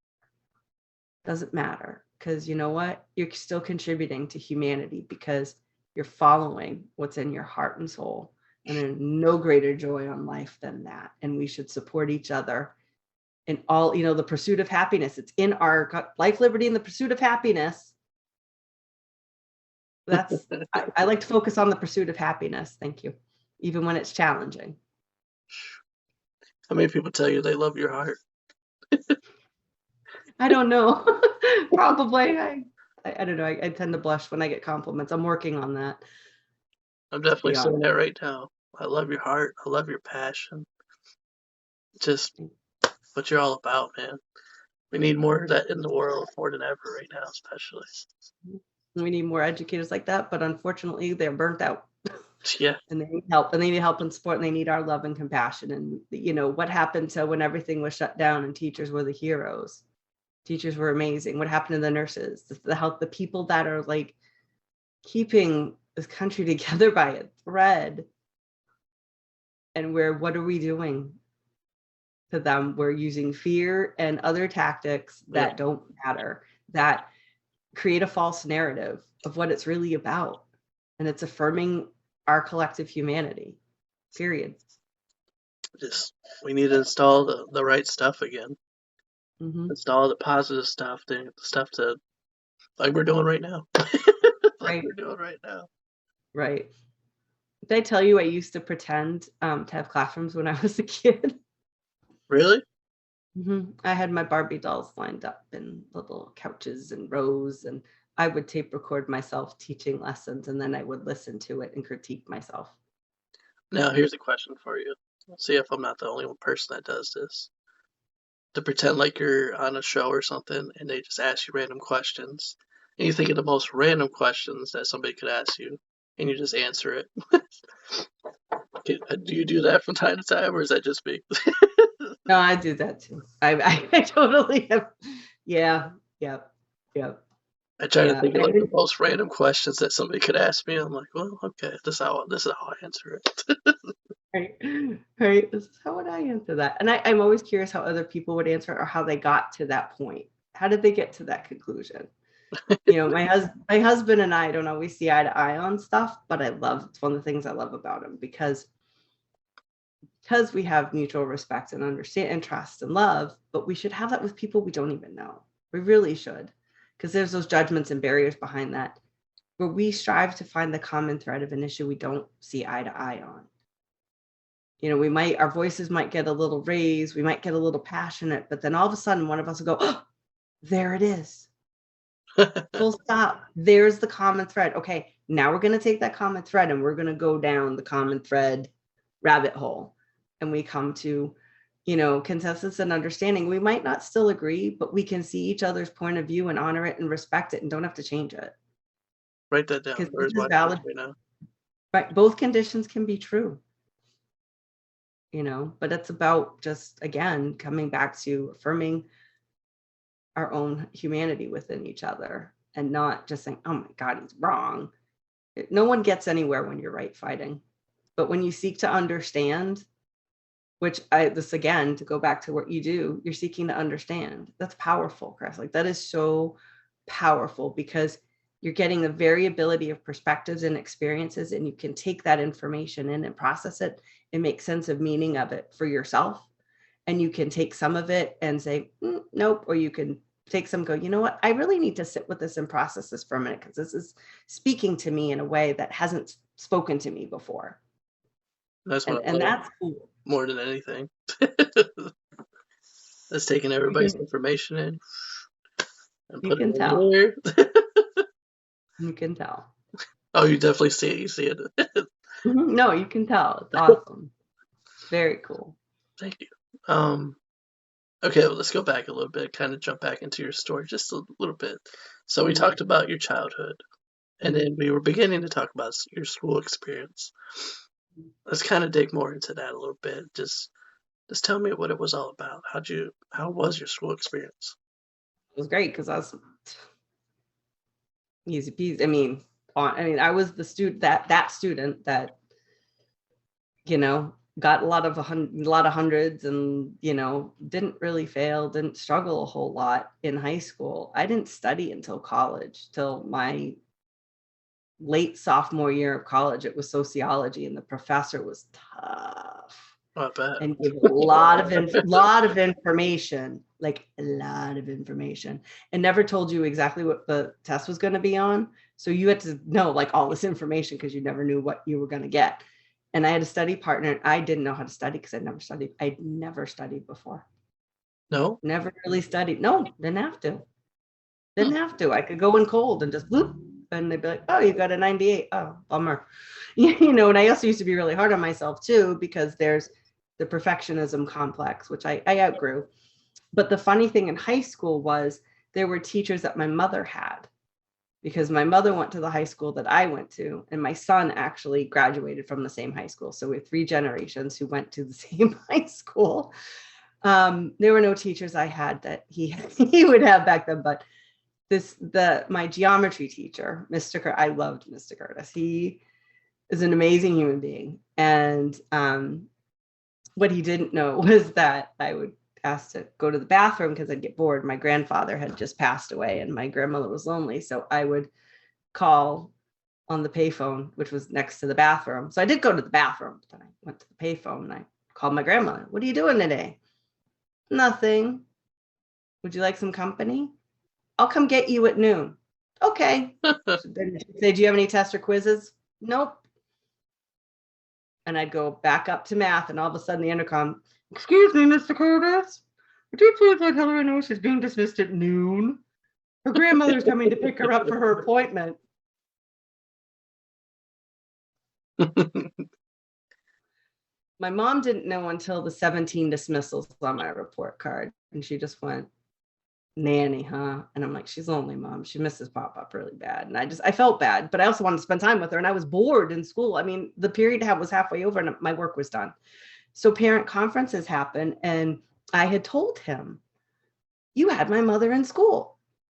S2: Doesn't matter, because you know what? You're still contributing to humanity because you're following what's in your heart and soul. And there's no greater joy on life than that. And we should support each other in all, the pursuit of happiness. It's in our life, liberty, and the pursuit of happiness. I like to focus on the pursuit of happiness. Thank you. Even when it's challenging.
S1: How many people tell you they love your heart?
S2: I don't know. Probably. I don't know. I tend to blush when I get compliments. I'm working on that,
S1: I'm
S2: to
S1: definitely
S2: be
S1: saying
S2: honest.
S1: that right now. I love your heart. I love your passion. Just what you're all about, man. We need more of that in the world more than ever right now, especially.
S2: We need more educators like that, but unfortunately, they're burnt out.
S1: Yeah,
S2: And they need help, and they need help and support, and they need our love and compassion. And what happened to when everything was shut down and teachers were the heroes? Teachers were amazing. What happened to the nurses, the health, the people that are like keeping this country together by a thread? And what are we doing to them? We're using fear and other tactics
S1: yeah.
S2: that don't matter, that create a false narrative of what it's really about. And it's affirming our collective humanity, period.
S1: Just we need to install the right stuff again.
S2: Hmm.
S1: Install the positive stuff, the stuff to like we're doing right now. Like
S2: Right,
S1: we're doing right now.
S2: right. Did I tell you I used to pretend to have classrooms when I was a kid?
S1: Really?
S2: I had my Barbie dolls lined up in little couches and rows, and I would tape record myself teaching lessons, and then I would listen to it and critique myself.
S1: Now here's a question for you. Let's see if I'm not the only one person that does this. To pretend like you're on a show or something and they just ask you random questions. And you think of the most random questions that somebody could ask you and you just answer it. Do you do that from time to time or is that just me?
S2: No, I do that too. I totally have. Yeah, yep, yep,
S1: I try to
S2: yeah.
S1: think of like the most random questions that somebody could ask me. I'm like, well, okay, this is how I answer it.
S2: Right, right. This is how would I answer that? And I'm always curious how other people would answer it or how they got to that point. How did they get to that conclusion? My husband and I don't always see eye to eye on stuff, but it's one of the things I love about him because we have mutual respect and understand and trust and love, but we should have that with people we don't even know. We really should, because there's those judgments and barriers behind that where we strive to find the common thread of an issue we don't see eye to eye on. Our voices might get a little raised, we might get a little passionate, but then all of a sudden one of us will go, oh, there it is. Full stop. There's the common thread. Okay, now we're going to take that common thread and we're going to go down the common thread rabbit hole. And we come to, consensus and understanding. We might not still agree, but we can see each other's point of view and honor it and respect it and don't have to change it.
S1: Write that
S2: Because
S1: down.
S2: this
S1: Where's
S2: is
S1: my notes
S2: valid.
S1: right now?
S2: Right. Both conditions can be true. But it's about just, again, coming back to affirming our own humanity within each other and not just saying, oh my God, he's wrong. No one gets anywhere when you're right fighting. But when you seek to understand, this again, to go back to what you do, you're seeking to understand. That's powerful, Chris. Like that is so powerful because you're getting the variability of perspectives and experiences, and you can take that information in and process it and make sense of meaning of it for yourself. And you can take some of it and say, nope, or you can take some, go, you know what? I really need to sit with this and process this for a minute because this is speaking to me in a way that hasn't spoken to me before.
S1: That's what I
S2: And
S1: love
S2: that's cool.
S1: more than anything. That's taking everybody's
S2: You
S1: information in and
S2: you
S1: putting
S2: can
S1: it in
S2: tell.
S1: here.
S2: You can tell.
S1: Oh, you definitely see it. You see it.
S2: No, you can tell. It's awesome. Very cool.
S1: Thank you. Okay, well, let's go back a little bit, kind of jump back into your story just a little bit. So we talked about your childhood, and then we were beginning to talk about your school experience. Let's kind of dig more into that a little bit. Just tell me what it was all about. How was your school experience?
S2: It was great because I was easy peasy. I was the student that student that got a lot of hundreds and didn't really fail, didn't struggle a whole lot in high school. I didn't study until college, till my late sophomore year of college. It was sociology, and the professor was tough
S1: Oh, I bet.
S2: and gave a lot of information, like a lot of information, and never told you exactly what the test was going to be on. So you had to know like all this information because you never knew what you were going to get. And I had a study partner, and I didn't know how to study because I'd never studied. I'd never studied before.
S1: No?
S2: Never really studied. No, didn't have to. Didn't have to. I could go in cold and just bloop, and they'd be like, "Oh, you got a 98. Oh, bummer." And I also used to be really hard on myself too, because there's the perfectionism complex, which I outgrew. But the funny thing in high school was there were teachers that my mother had, because my mother went to the high school that I went to, and my son actually graduated from the same high school. So we have 3 generations who went to the same high school. There were no teachers I had that he would have back then, but my geometry teacher, I loved Mr. Curtis. He is an amazing human being. And what he didn't know was that I would ask to go to the bathroom because I'd get bored. My grandfather had just passed away and my grandmother was lonely. So I would call on the payphone, which was next to the bathroom. So I did go to the bathroom, but I went to the payphone and I called my grandmother. "What are you doing today?" "Nothing. Would you like some company?" "I'll come get you at noon." "Okay." Then she'd say, "Do you have any tests or quizzes?" "Nope." And I'd go back up to math, and all of a sudden the intercom, "Excuse me, Mr. Curtis, would you please let Hillary know she's being dismissed at noon? Her grandmother's coming to pick her up for her appointment." My mom didn't know until the 17 dismissals on my report card, and she just went, "Nanny, huh?" And I'm like, "She's lonely, Mom. She misses Pop-Up really bad." And I felt bad, but I also wanted to spend time with her, and I was bored in school. I mean, the period was halfway over and my work was done. So parent conferences happened, and I had told him, "You had my mother in school.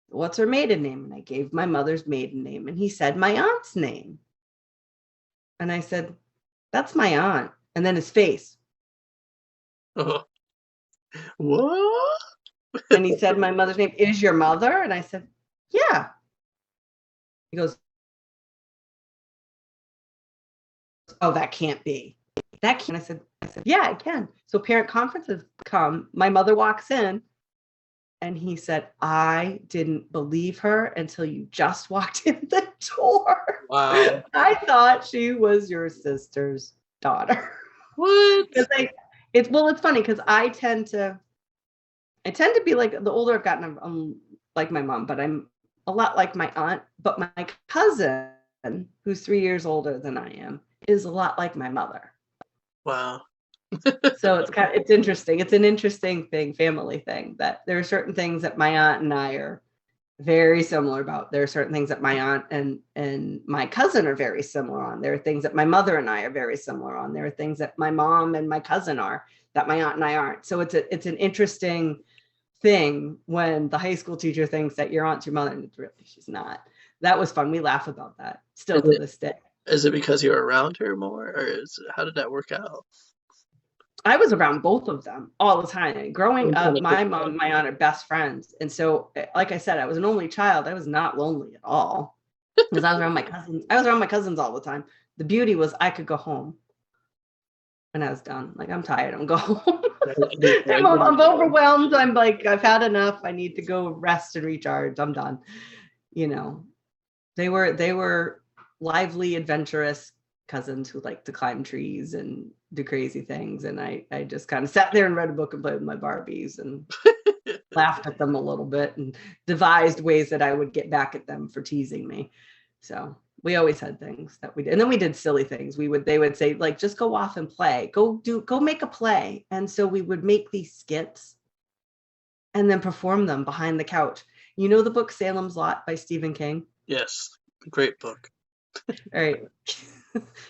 S2: What's her maiden name?" And I gave my mother's maiden name, and he said, "My aunt's name." And I said, "That's my aunt." And then his face.
S1: What?
S2: And he said, "My mother's name is your mother?" And I said, "Yeah." He goes, "Oh, that can't be. That can't." I said, "Yeah, it can." So parent conferences come. My mother walks in, and he said, "I didn't believe her until you just walked in the door."
S1: Wow.
S2: "I thought she was your sister's daughter."
S1: What?
S2: It's funny because I tend to be like, the older I've gotten, I'm like my mom, but I'm a lot like my aunt. But my cousin, who's 3 years older than I am, is a lot like my mother.
S1: Wow.
S2: So it's interesting. It's an interesting thing, family thing, that there are certain things that my aunt and I are very similar about. There are certain things that my aunt and my cousin are very similar on. There are things that my mother and I are very similar on. There are things that my mom and my cousin are that my aunt and I aren't. So it's an interesting thing when the high school teacher thinks that your aunt's your mother, and she's not. That was fun. We laugh about that still to this day.
S1: Is it because you're around her more, or how did that work out?
S2: I was around both of them all the time. Growing up, my mom and my aunt are best friends. And so, like I said, I was an only child. I was not lonely at all because I was around my cousins. I was around my cousins all the time. The beauty was I could go home when I was done. Like, I'm tired. I'm going home. I'm overwhelmed. I'm like, I've had enough. I need to go rest and recharge. I'm done. They were lively, adventurous cousins who liked to climb trees and do crazy things. And I just kind of sat there and read a book and played with my Barbies and laughed at them a little bit and devised ways that I would get back at them for teasing me. So we always had things that we did. And then we did silly things. They would say, like, just go off and play, go make a play. And so we would make these skits and then perform them behind the couch. You know the book Salem's Lot by Stephen King?
S1: Yes. Great book.
S2: All right.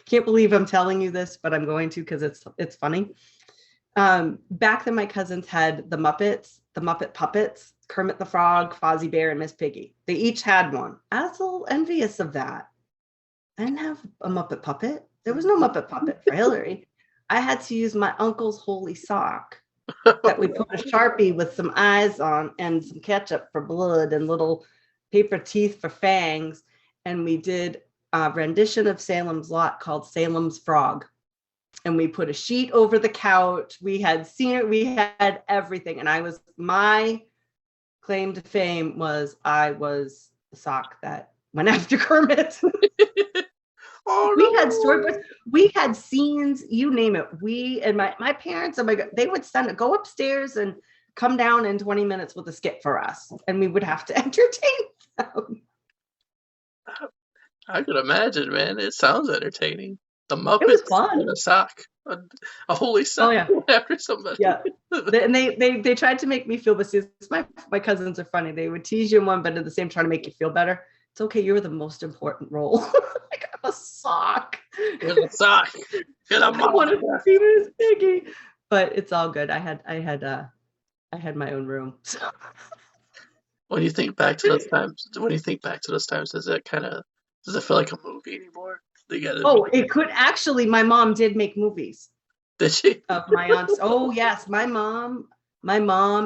S2: Can't believe I'm telling you this, but I'm going to because it's funny. Back then, my cousins had the Muppet puppets, Kermit the Frog, Fozzie Bear, and Miss Piggy. They each had one. I was a little envious of that. I didn't have a Muppet puppet. There was no Muppet puppet for Hillary. I had to use my uncle's holy sock that we put a Sharpie with some eyes on and some ketchup for blood and little paper teeth for fangs. And we did a rendition of Salem's Lot called Salem's Frog. And we put a sheet over the couch. We had everything. And my claim to fame was I was the sock that went after Kermit. We had storyboards. We had scenes, you name it. We and my parents, oh my God, they would go upstairs and come down in 20 minutes with a skit for us, and we would have to entertain them.
S1: I could imagine, man. It sounds entertaining. The
S2: It was
S1: Muppets
S2: fun.
S1: and a sock, a holy
S2: Oh
S1: sock
S2: yeah.
S1: after somebody.
S2: Yeah. And they tried to make me feel, but see, my cousins are funny. They would tease you one, but at the same trying to make you feel better. It's okay, you're the most important role. Like I'm a sock.
S1: Here's a sock. Get a
S2: I wanted
S1: mop.
S2: to be Miss Piggy. But it's all good. I had my own room. So.
S1: When you think back to those times, does it feel like a movie anymore?
S2: Oh, it could actually. My mom did make movies
S1: Did she?
S2: of my aunts. Oh yes, my mom.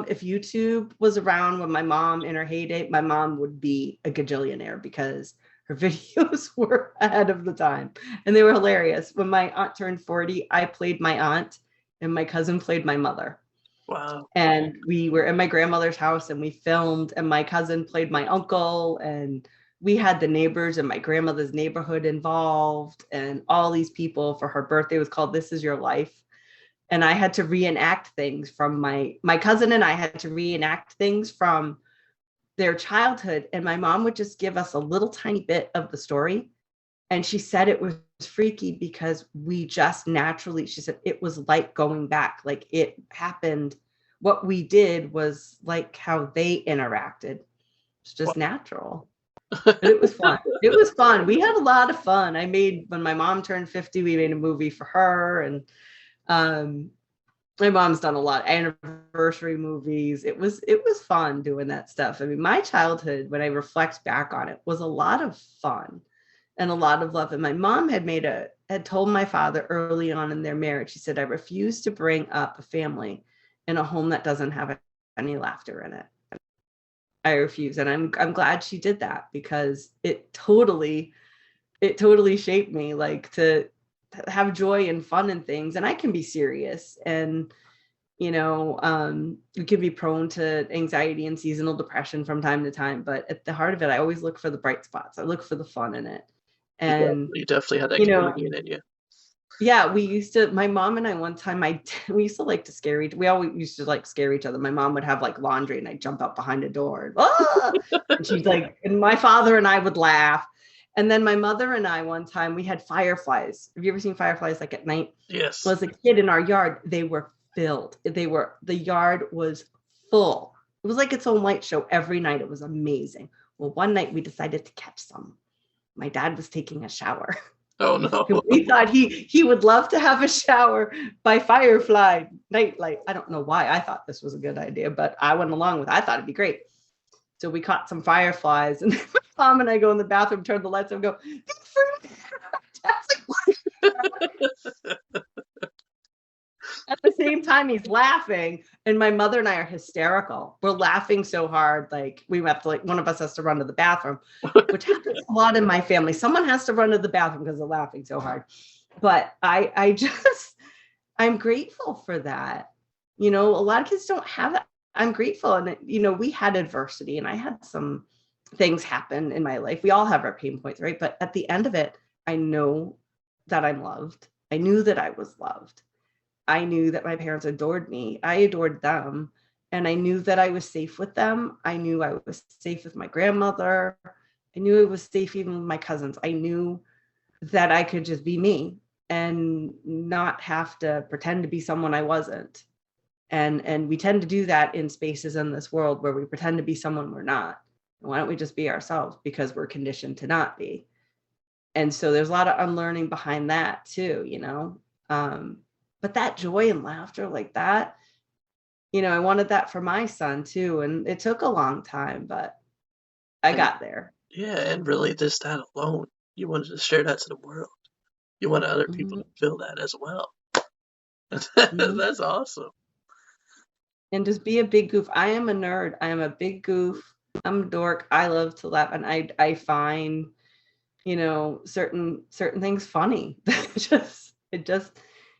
S2: If YouTube was around when my mom in her heyday, my mom would be a gajillionaire because her videos were ahead of the time and they were hilarious. When my aunt turned 40, I played my aunt and my cousin played my mother.
S1: Wow.
S2: And we were in my grandmother's house and we filmed, and my cousin played my uncle, and we had the neighbors in my grandmother's neighborhood involved, and all these people for her birthday. It was called This Is Your Life. And I had to reenact things from my cousin, and I had to reenact things from their childhood. And my mom would just give us a little tiny bit of the story. And she said it was freaky because we just naturally, she said, it was like going back, like it happened. What we did was like how they interacted. It's just natural. But it was fun. It was fun. We had a lot of fun. When my mom turned 50, we made a movie for her. And my mom's done a lot of anniversary movies. It was fun doing that stuff. I mean, my childhood, when I reflect back on it, was a lot of fun and a lot of love. And my mom had told my father early on in their marriage, she said, I refuse to bring up a family in a home that doesn't have any laughter in it. I refuse. And I'm glad she did that, because it totally shaped me, like to have joy and fun and things. And I can be serious, and we can be prone to anxiety and seasonal depression from time to time, but at the heart of it, I always look for the bright spots. I look for the fun in it. And
S1: You definitely had that Canadian in you.
S2: yeah, my mom and I, one time, we used to like to scare we always used to like scare each other. My mom would have like laundry and I'd jump out behind a door and she'd like, and my father and I would laugh. And then my mother and I, one time, we had fireflies. Have you ever seen fireflies like at night?
S1: Yes.
S2: Well, as a kid in our yard, they were filled. The yard was full. It was like its own light show every night. It was amazing. Well, one night we decided to catch some. My dad was taking a shower.
S1: Oh no.
S2: We thought he would love to have a shower by firefly nightlight. I don't know why I thought this was a good idea, but I went along with it. I thought it'd be great. So we caught some fireflies, and my mom and I go in the bathroom, turn the lights on, and go, at the same time he's laughing, and my mother and I are hysterical. We're laughing so hard, like we have to, like, one of us has to run to the bathroom, which happens a lot in my family. Someone has to run to the bathroom because they're laughing so hard. But I'm grateful for that. A lot of kids don't have that. I'm grateful. And we had adversity, and I had some things happen in my life. We all have our pain points, right? But at the end of it, I know that I'm loved. I knew that I was loved. I knew that my parents adored me. I adored them. And I knew that I was safe with them. I knew I was safe with my grandmother. I knew I was safe even with my cousins. I knew that I could just be me and not have to pretend to be someone I wasn't. And we tend to do that in spaces in this world where we pretend to be someone we're not. Why don't we just be ourselves, because we're conditioned to not be? And so there's a lot of unlearning behind that too, but that joy and laughter like that, I wanted that for my son too. And it took a long time, but I got there.
S1: Yeah, and really just that alone, you wanted to share that to the world. You wanted other people to feel that as well. That's awesome.
S2: And just be a big goof. I am a nerd. I am a big goof. I'm a dork. I love to laugh, and I find, certain things funny.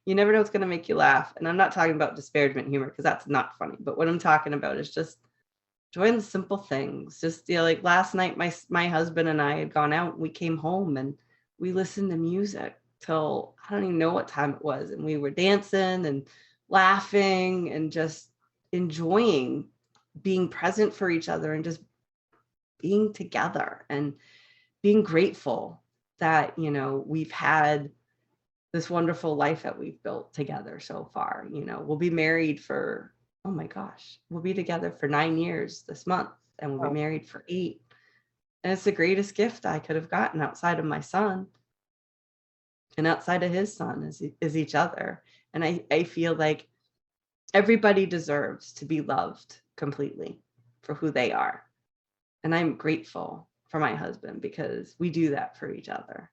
S2: You never know what's going to make you laugh. And I'm not talking about disparagement humor, because that's not funny. But what I'm talking about is just enjoying the simple things. Just, like last night, my husband and I had gone out, and we came home and we listened to music till I don't even know what time it was. And we were dancing and laughing, and just, enjoying being present for each other and just being together and being grateful that, we've had this wonderful life that we've built together so far. We'll be married for, oh my gosh, we'll be together for 9 years this month, and we'll be married for 8. And it's the greatest gift I could have gotten outside of my son and outside of his son is each other. And I feel like everybody deserves to be loved completely for who they are. And I'm grateful for my husband because we do that for each other.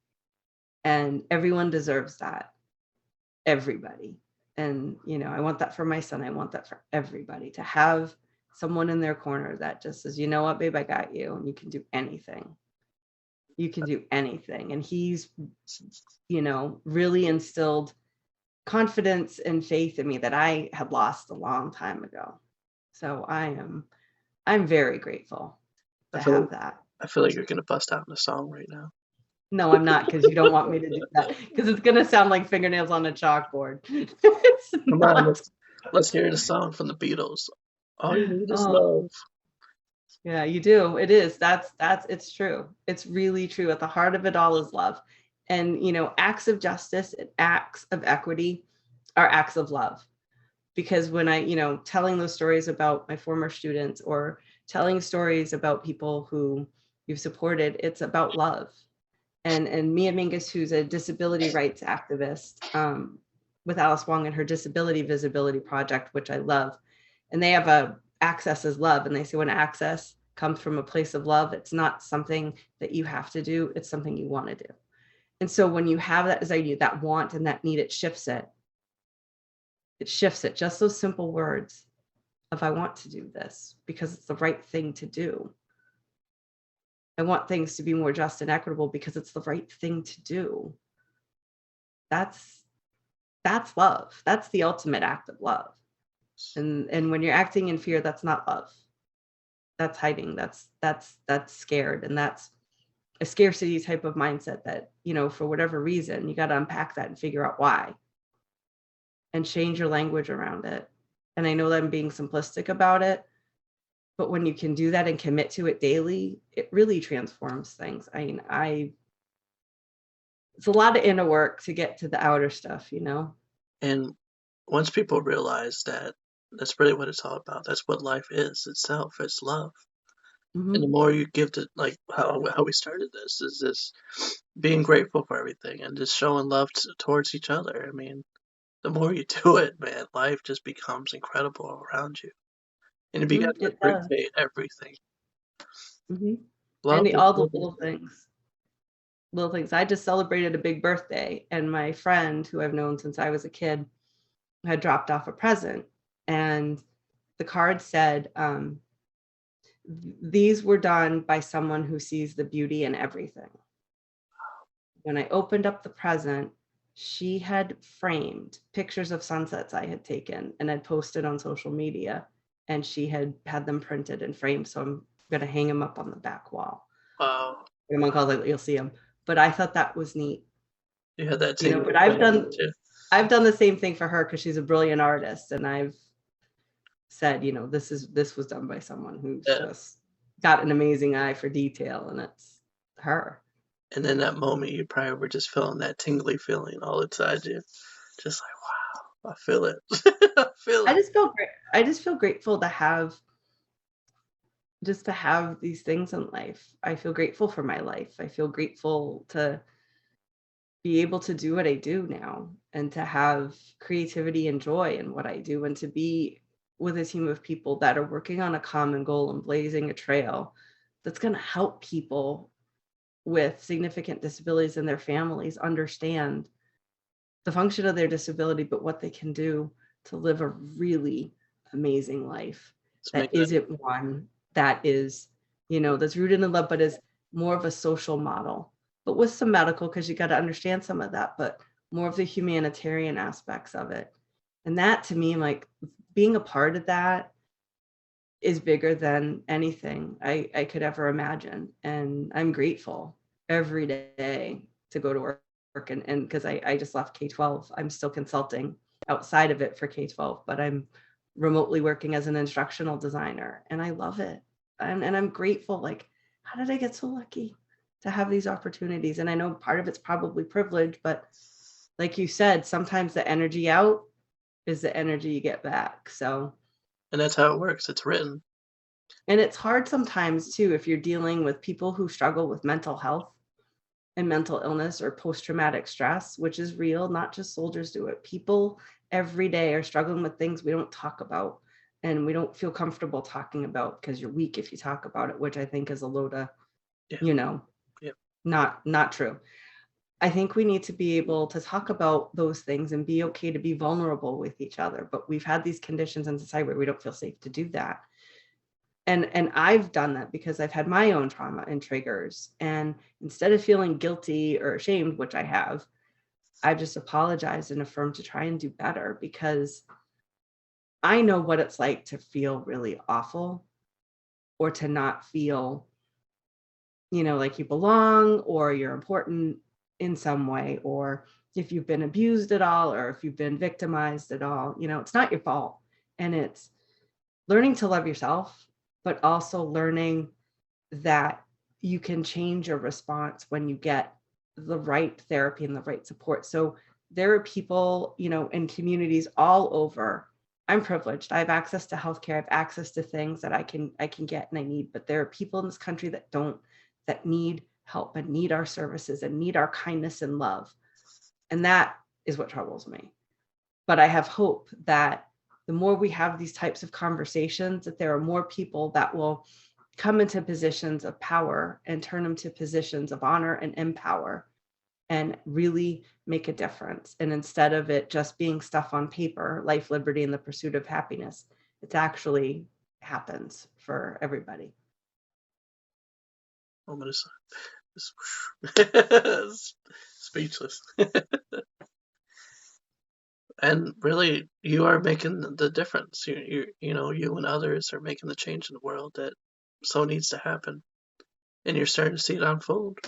S2: And everyone deserves that. Everybody. And, I want that for my son. I want that for everybody, to have someone in their corner that just says, you know what, babe, I got you, and you can do anything. You can do anything. And he's, really instilled confidence and faith in me that I had lost a long time ago. So I'm very grateful to have that.
S1: I feel like you're gonna bust out in a song right now.
S2: No, I'm not, because you don't want me to do that, because it's gonna sound like fingernails on a chalkboard.
S1: Come on, let's hear the song from the Beatles. All you need is love.
S2: Yeah, you do. It is. It's true. It's really true. At the heart of it all is love. And, acts of justice and acts of equity are acts of love. Because when I, telling those stories about my former students or telling stories about people who you've supported, it's about love. And Mia Mingus, who's a disability rights activist, with Alice Wong and her Disability Visibility Project, which I love. And they have a access is love. And they say when access comes from a place of love, it's not something that you have to do, it's something you want to do. And so when you have that desire, that want and that need, it shifts it. It shifts it. Just those simple words of I want to do this because it's the right thing to do. I want things to be more just and equitable because it's the right thing to do. That's love. That's the ultimate act of love. And when you're acting in fear, that's not love. That's hiding. That's scared. And that's a scarcity type of mindset that, for whatever reason, you got to unpack that and figure out why and change your language around it. And I know that I'm being simplistic about it, but when you can do that and commit to it daily, it really transforms things. I mean, it's a lot of inner work to get to the outer stuff,
S1: And once people realize that that's really what it's all about, that's what life is itself, it's love.
S2: Mm-hmm.
S1: And the more you give to, like how we started this, is this being grateful for everything and just showing love towards each other. I mean, the more you do it, man, life just becomes incredible around you. And you begin to appreciate everything.
S2: Mm-hmm.
S1: Love
S2: And all the little things. Little things. I just celebrated a big birthday, and my friend, who I've known since I was a kid, had dropped off a present. And the card said, these were done by someone who sees the beauty in everything. When I opened up the present, she had framed pictures of sunsets I had taken and had posted on social media, and she had them printed and framed. So I'm going to hang them up on the back wall.
S1: Wow.
S2: My mom calls it, you'll see them. But I thought that was neat.
S1: You had that
S2: but I've done the same thing for her because she's a brilliant artist, and I've said, this was done by someone who's just got an amazing eye for detail, and it's her.
S1: And in that moment, you probably were just feeling that tingly feeling all inside you. Just like, wow, I feel it. I feel it.
S2: I just feel grateful to have these things in life. I feel grateful for my life. I feel grateful to be able to do what I do now and to have creativity and joy in what I do, and to be with a team of people that are working on a common goal and blazing a trail that's going to help people with significant disabilities and their families understand the function of their disability, but what they can do to live a really amazing life that isn't one that is, that's rooted in love, but is more of a social model, but with some medical, because you got to understand some of that, but more of the humanitarian aspects of it. And that, to me, like, being a part of that is bigger than anything I could ever imagine. And I'm grateful every day to go to work. And because I just left K-12, I'm still consulting outside of it for K-12, but I'm remotely working as an instructional designer, and I love it. And I'm grateful. Like, how did I get so lucky to have these opportunities? And I know part of it's probably privilege, but like you said, sometimes the energy out is the energy you get back. So,
S1: And that's how it works. It's written.
S2: and it's hard sometimes too if you're dealing with people who struggle with mental health and mental illness or post-traumatic stress, which is real. Not just soldiers do it. People every day are struggling with things we don't talk about and we don't feel comfortable talking about because you're weak if you talk about it, which I think is a load of,
S1: Yeah.
S2: you know,
S1: Yeah.
S2: not true. I think we need to be able to talk about those things and be okay to be vulnerable with each other. But we've had these conditions in society where we don't feel safe to do that. And I've done that because I've had my own trauma and triggers. And instead of feeling guilty or ashamed, which I have, I've just apologized and affirmed to try and do better, because I know what it's like to feel really awful or to not feel, like you belong or you're important in some way, or if you've been abused at all, or if you've been victimized at all, it's not your fault. And it's learning to love yourself, but also learning that you can change your response when you get the right therapy and the right support. So there are people, in communities all over. I'm privileged. I have access to healthcare. I have access to things that I can get and I need. But there are people in this country that don't, that need help and need our services and need our kindness and love. And that is what troubles me. But I have hope that the more we have these types of conversations, that there are more people that will come into positions of power and turn them to positions of honor and empower and really make a difference. And instead of it just being stuff on paper, life, liberty, and the pursuit of happiness, it actually happens for everybody.
S1: I'm gonna speechless. And really, you are making the difference. You and others are making the change in the world that so needs to happen, and you're starting to see it unfold.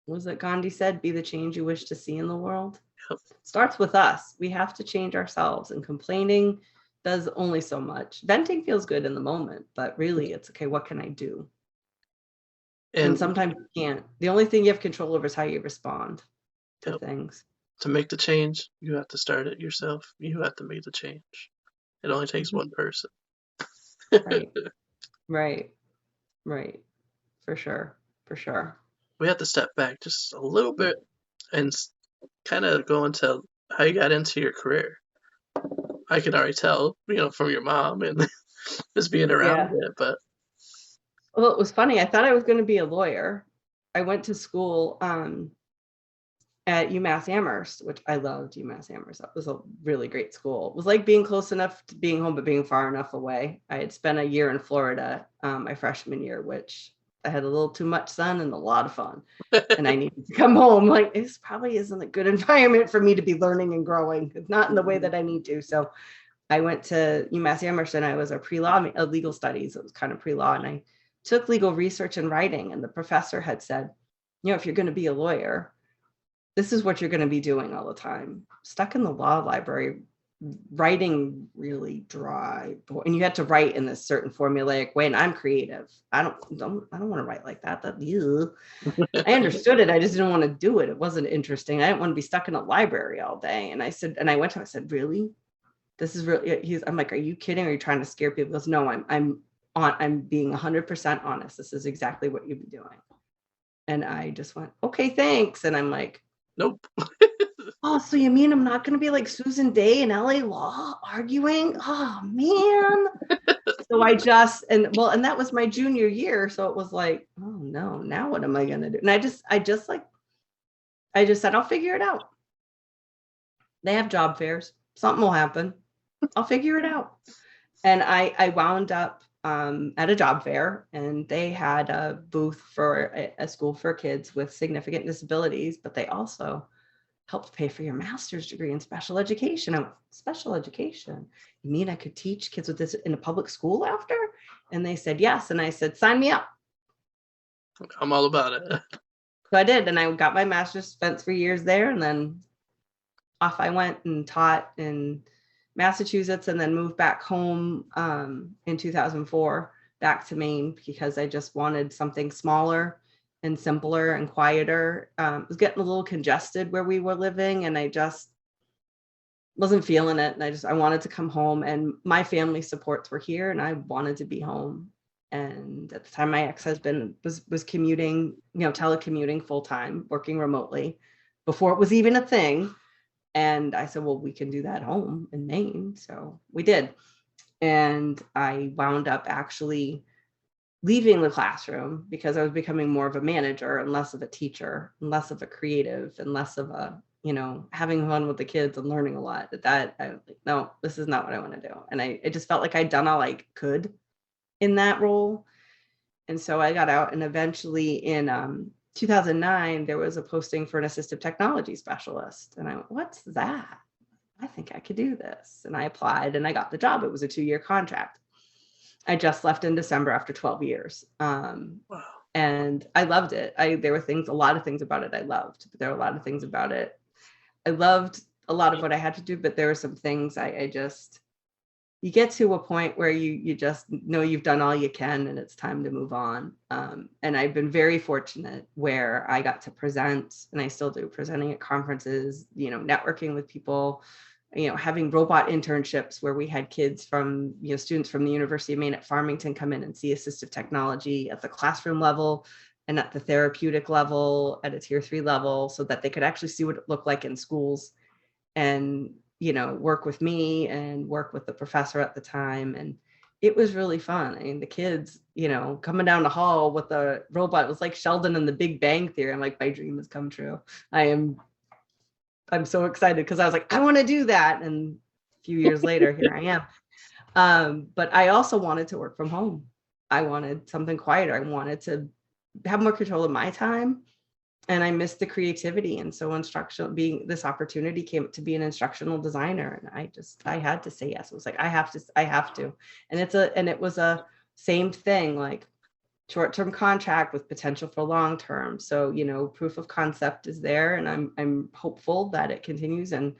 S2: What was it Gandhi said? Be the change you wish to see in the world.
S1: Yep.
S2: It starts with us. We have to change ourselves, and complaining does only so much. Venting feels good in the moment, but really it's okay, what can I do? And
S1: And
S2: sometimes you can't. The only thing you have control over is how you respond to
S1: yep,
S2: things.
S1: to make the change, you have to start it yourself. You have to make the change. It only takes one person.
S2: Right. Right. Right. For sure. For sure.
S1: We have to step back just a little bit and kind of go into how you got into your career. I can already tell, from your mom and just being around
S2: Yeah.
S1: it. But
S2: Well, it was funny. I thought I was going to be a lawyer. I went to school at UMass Amherst, which I loved UMass Amherst. That was a really great school. It was like being close enough to being home, but being far enough away. I had spent a year in Florida my freshman year, which I had a little too much sun and a lot of fun. And I needed to come home. Like, this probably isn't a good environment for me to be learning and growing. It's not in the way that I need to. So I went to UMass Amherst and I was a pre-law, legal studies. It was kind of pre-law. And I took legal research and writing. And the professor had said, if you're going to be a lawyer, this is what you're going to be doing all the time. Stuck in the law library, writing really dry. And you had to write in this certain formulaic way. And I'm creative. I don't want to write like that. I understood it. I just didn't want to do it. It wasn't interesting. I didn't want to be stuck in a library all day. And I said, really? This is really, I'm like, are you kidding? Are you trying to scare people? He goes, no, I'm being 100% honest. This is exactly what you've been doing. And I just went, okay, thanks. And I'm like,
S1: nope.
S2: oh, so you mean I'm not going to be like Susan Day in LA Law arguing? Oh man. So and that was my junior year. So it was like, oh no, now what am I going to do? And I just said, I'll figure it out. They have job fairs. Something will happen. I'll figure it out. And I wound up at a job fair, and they had a booth for a school for kids with significant disabilities, but they also helped pay for your master's degree in special education. I went, special education? You mean I could teach kids with this in a public school after? And they said, yes. And I said, sign me up.
S1: I'm all about it.
S2: So I did. And I got my master's, spent 3 years there. And then off I went and taught and Massachusetts and then moved back home in 2004, back to Maine, because I just wanted something smaller and simpler and quieter. It was getting a little congested where we were living, and I just wasn't feeling it. And I wanted to come home, and my family supports were here, and I wanted to be home. And at the time, my ex-husband was commuting, telecommuting full time, working remotely before it was even a thing. And I said, well, we can do that home in Maine. So we did. And I wound up actually leaving the classroom because I was becoming more of a manager and less of a teacher and less of a creative and less of a, having fun with the kids and learning a lot. That I was like, no, this is not what I want to do. And I just felt like I'd done all I could in that role. And so I got out, and eventually in 2009, there was a posting for an assistive technology specialist. And I went, what's that? I think I could do this. And I applied and I got the job. It was a 2-year contract. I just left in December after 12 years.
S1: Wow.
S2: And I loved it. There were a lot of things about it I loved, but there were a lot of things about it. I loved a lot of what I had to do, but there were some things you get to a point where you just know you've done all you can and it's time to move on. And I've been very fortunate where I got to present, and I still do, presenting at conferences, networking with people, having robot internships where we had kids from, students from the University of Maine at Farmington come in and see assistive technology at the classroom level and at the therapeutic level, at a tier 3 level, so that they could actually see what it looked like in schools and, work with me and work with the professor at the time. And it was really fun. I mean, the kids, coming down the hall with a robot, it was like Sheldon in the Big Bang Theory. I'm like, my dream has come true. I'm so excited because I was like, I want to do that. And a few years later, here I am. But I also wanted to work from home. I wanted something quieter. I wanted to have more control of my time. And I missed the creativity. And so this opportunity came to be an instructional designer. And I had to say yes. It was like, I have to. And it was a same thing, like short-term contract with potential for long-term. So, proof of concept is there, and I'm hopeful that it continues. And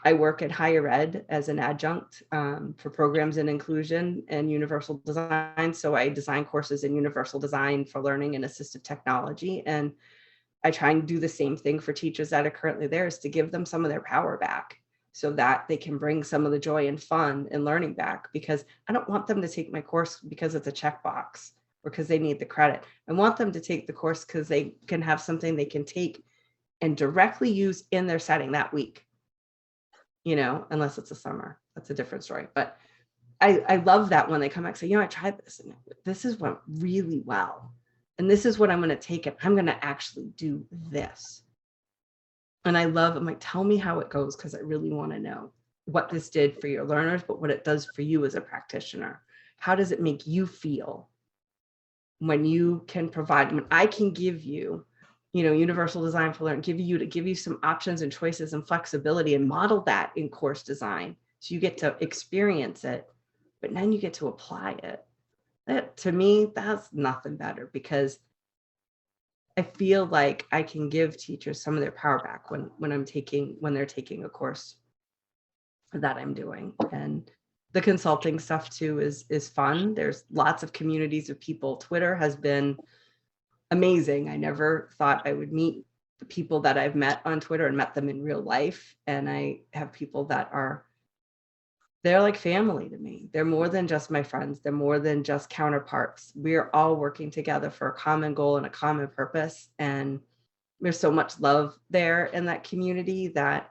S2: I work at higher ed as an adjunct for programs in inclusion and universal design. So I design courses in universal design for learning and assistive technology. And I try and do the same thing for teachers that are currently there, is to give them some of their power back so that they can bring some of the joy and fun and learning back, because I don't want them to take my course because it's a checkbox or because they need the credit. I want them to take the course because they can have something they can take and directly use in their setting that week, unless it's a summer. That's a different story. But I love that when they come back and say, I tried this and this is went really well. And this is what I'm going to take it. I'm going to actually do this. And I'm like, tell me how it goes, because I really want to know what this did for your learners, but what it does for you as a practitioner. How does it make you feel when you can provide, when I can give you, universal design for learning, give you some options and choices and flexibility, and model that in course design. So you get to experience it, but then you get to apply it. That, to me, that's nothing better, because I feel like I can give teachers some of their power back when they're taking a course that I'm doing. And the consulting stuff too is fun. There's lots of communities of people. Twitter has been amazing. I never thought I would meet the people that I've met on Twitter and met them in real life. And I have people that they're like family to me. They're more than just my friends. They're more than just counterparts. We're all working together for a common goal and a common purpose. And there's so much love there in that community that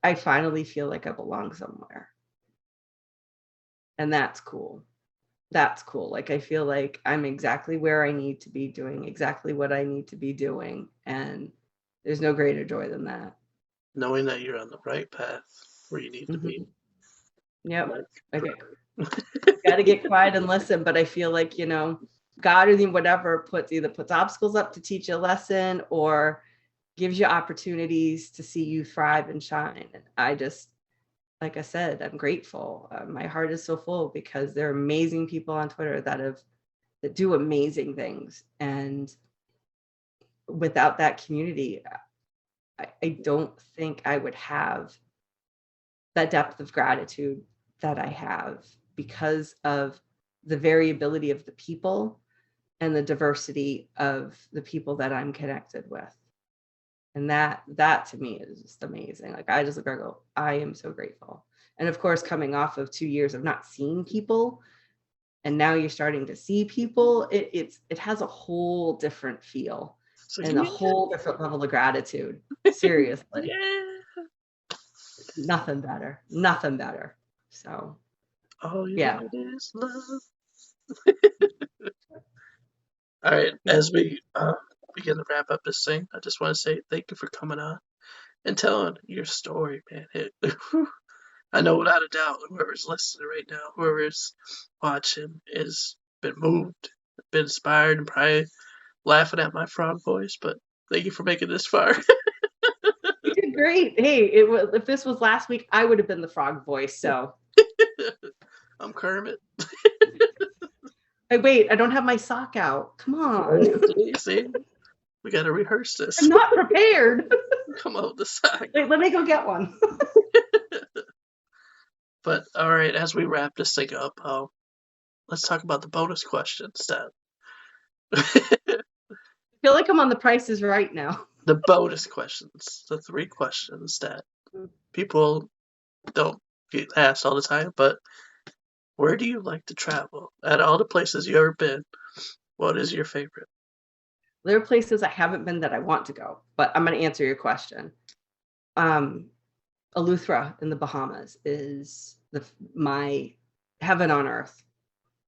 S2: I finally feel like I belong somewhere. And that's cool. That's cool. Like, I feel like I'm exactly where I need to be, doing exactly what I need to be doing. And there's no greater joy than that.
S1: Knowing that you're on the right path where you need to be.
S2: Yep. Okay. Got to get quiet and listen. But I feel like, God or whatever puts obstacles up to teach you a lesson, or gives you opportunities to see you thrive and shine. And I just, like I said, I'm grateful. My heart is so full, because there are amazing people on Twitter that do amazing things. And without that community, I don't think I would have that depth of gratitude that I have because of the variability of the people and the diversity of the people that I'm connected with. And that to me is just amazing. Like I just look and go, I am so grateful. And of course, coming off of 2 years of not seeing people, and now you're starting to see people, it has a whole different feel
S1: So
S2: and a
S1: yeah,
S2: whole different level of gratitude. Seriously,
S1: yeah.
S2: nothing better, nothing better. So
S1: All you
S2: yeah,
S1: need is love. All right,
S2: yeah.
S1: as we begin to wrap up this thing, I just want to say thank you for coming on and telling your story, man. I know without a doubt, whoever's listening right now, whoever's watching, is been moved, been inspired, and probably laughing at my frog voice. But thank you for making this far.
S2: You did great. Hey, if this was last week, I would have been the frog voice. So
S1: I'm Kermit.
S2: hey, wait, I don't have my sock out. Come on.
S1: See, we got to rehearse
S2: I'm
S1: this.
S2: not prepared.
S1: Come on with the sock.
S2: Wait, let me go get one.
S1: But all right, as we wrap this thing up, let's talk about the bonus questions. That
S2: I feel like I'm on The Price is Right now.
S1: the bonus questions, the 3 questions that people don't get asked all the time. But where do you like to travel? At all the places you ever been, what is your favorite?
S2: There are places I haven't been that I want to go, but I'm going to answer your question. Eleuthera in the Bahamas is my heaven on earth.